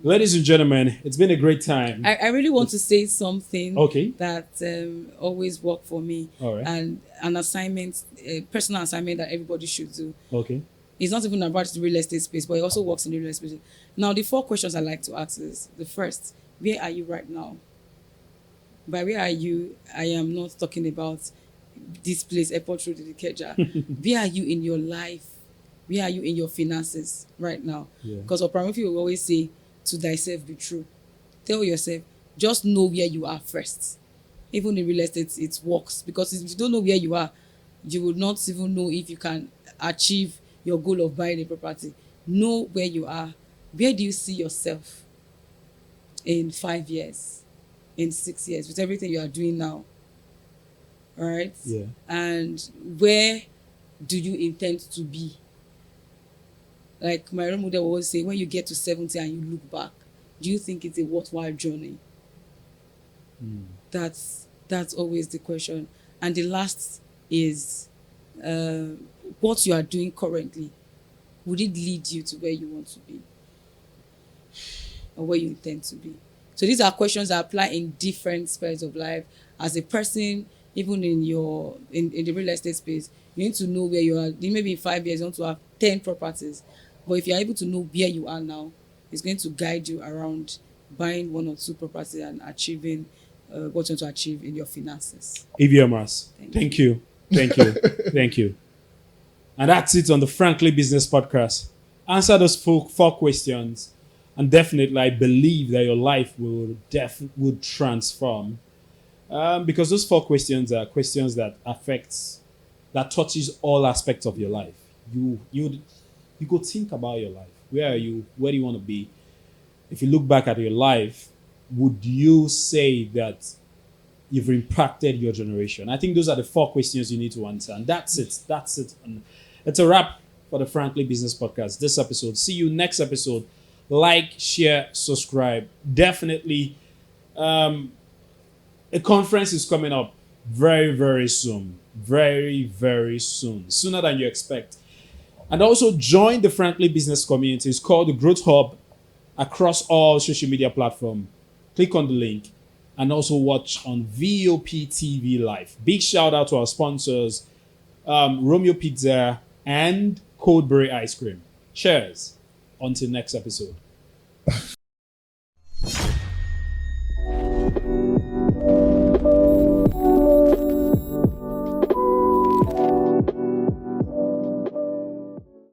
Ladies and gentlemen, it's been a great time. I really want to say something that always worked for me. All right. And an assignment, a personal assignment that everybody should do. Okay. It's not even about the real estate space, but it also works in the real estate space. Now, the 4 questions I like to ask is, the first, where are you right now? By where are you, I am not talking about this place, Airport Road, Ikeja. Where are you in your life? Where are you in your finances right now? Because Oprah will always say, to thyself be true. Tell yourself, just know where you are first. Even in real estate, it works. Because if you don't know where you are, you will not even know if you can achieve your goal of buying a property. Know where you are. Where do you see yourself in 5 years, in 6 years, with everything you are doing now? All right? Yeah. And where do you intend to be? Like my role model always say, when you get to 70 and you look back, do you think it's a worthwhile journey? That's always the question. And the last is, what you are doing currently, would it lead you to where you want to be? Or where you intend to be? So these are questions that apply in different spheres of life. As a person, even in the real estate space, you need to know where you are. Maybe in 5 years, you want to have 10 properties. But if you're able to know where you are now, it's going to guide you around buying 1 or 2 properties and achieving what you want to achieve in your finances. Ivie Omas, thank you. Thank you. And that's it on the Frankly Business Podcast. Answer those 4 questions, and definitely I believe that your life would transform. Because those 4 questions are questions that touches all aspects of your life. You go think about your life. Where are you? Where do you want to be? If you look back at your life, would you say that you've impacted your generation? I think those are the 4 questions you need to answer. And that's it. And it's a wrap for the Frankly Business Podcast, this episode. See you next episode. Like, share, subscribe. Definitely, a conference is coming up very, very soon. Very, very soon. Sooner than you expect. And also join the Frankly Business community. It's called the Growth Hub across all social media platforms. Click on the link and also watch on VOP TV Live. Big shout out to our sponsors, Romeo Pizza and Coldberry Ice Cream. Cheers. Until next episode.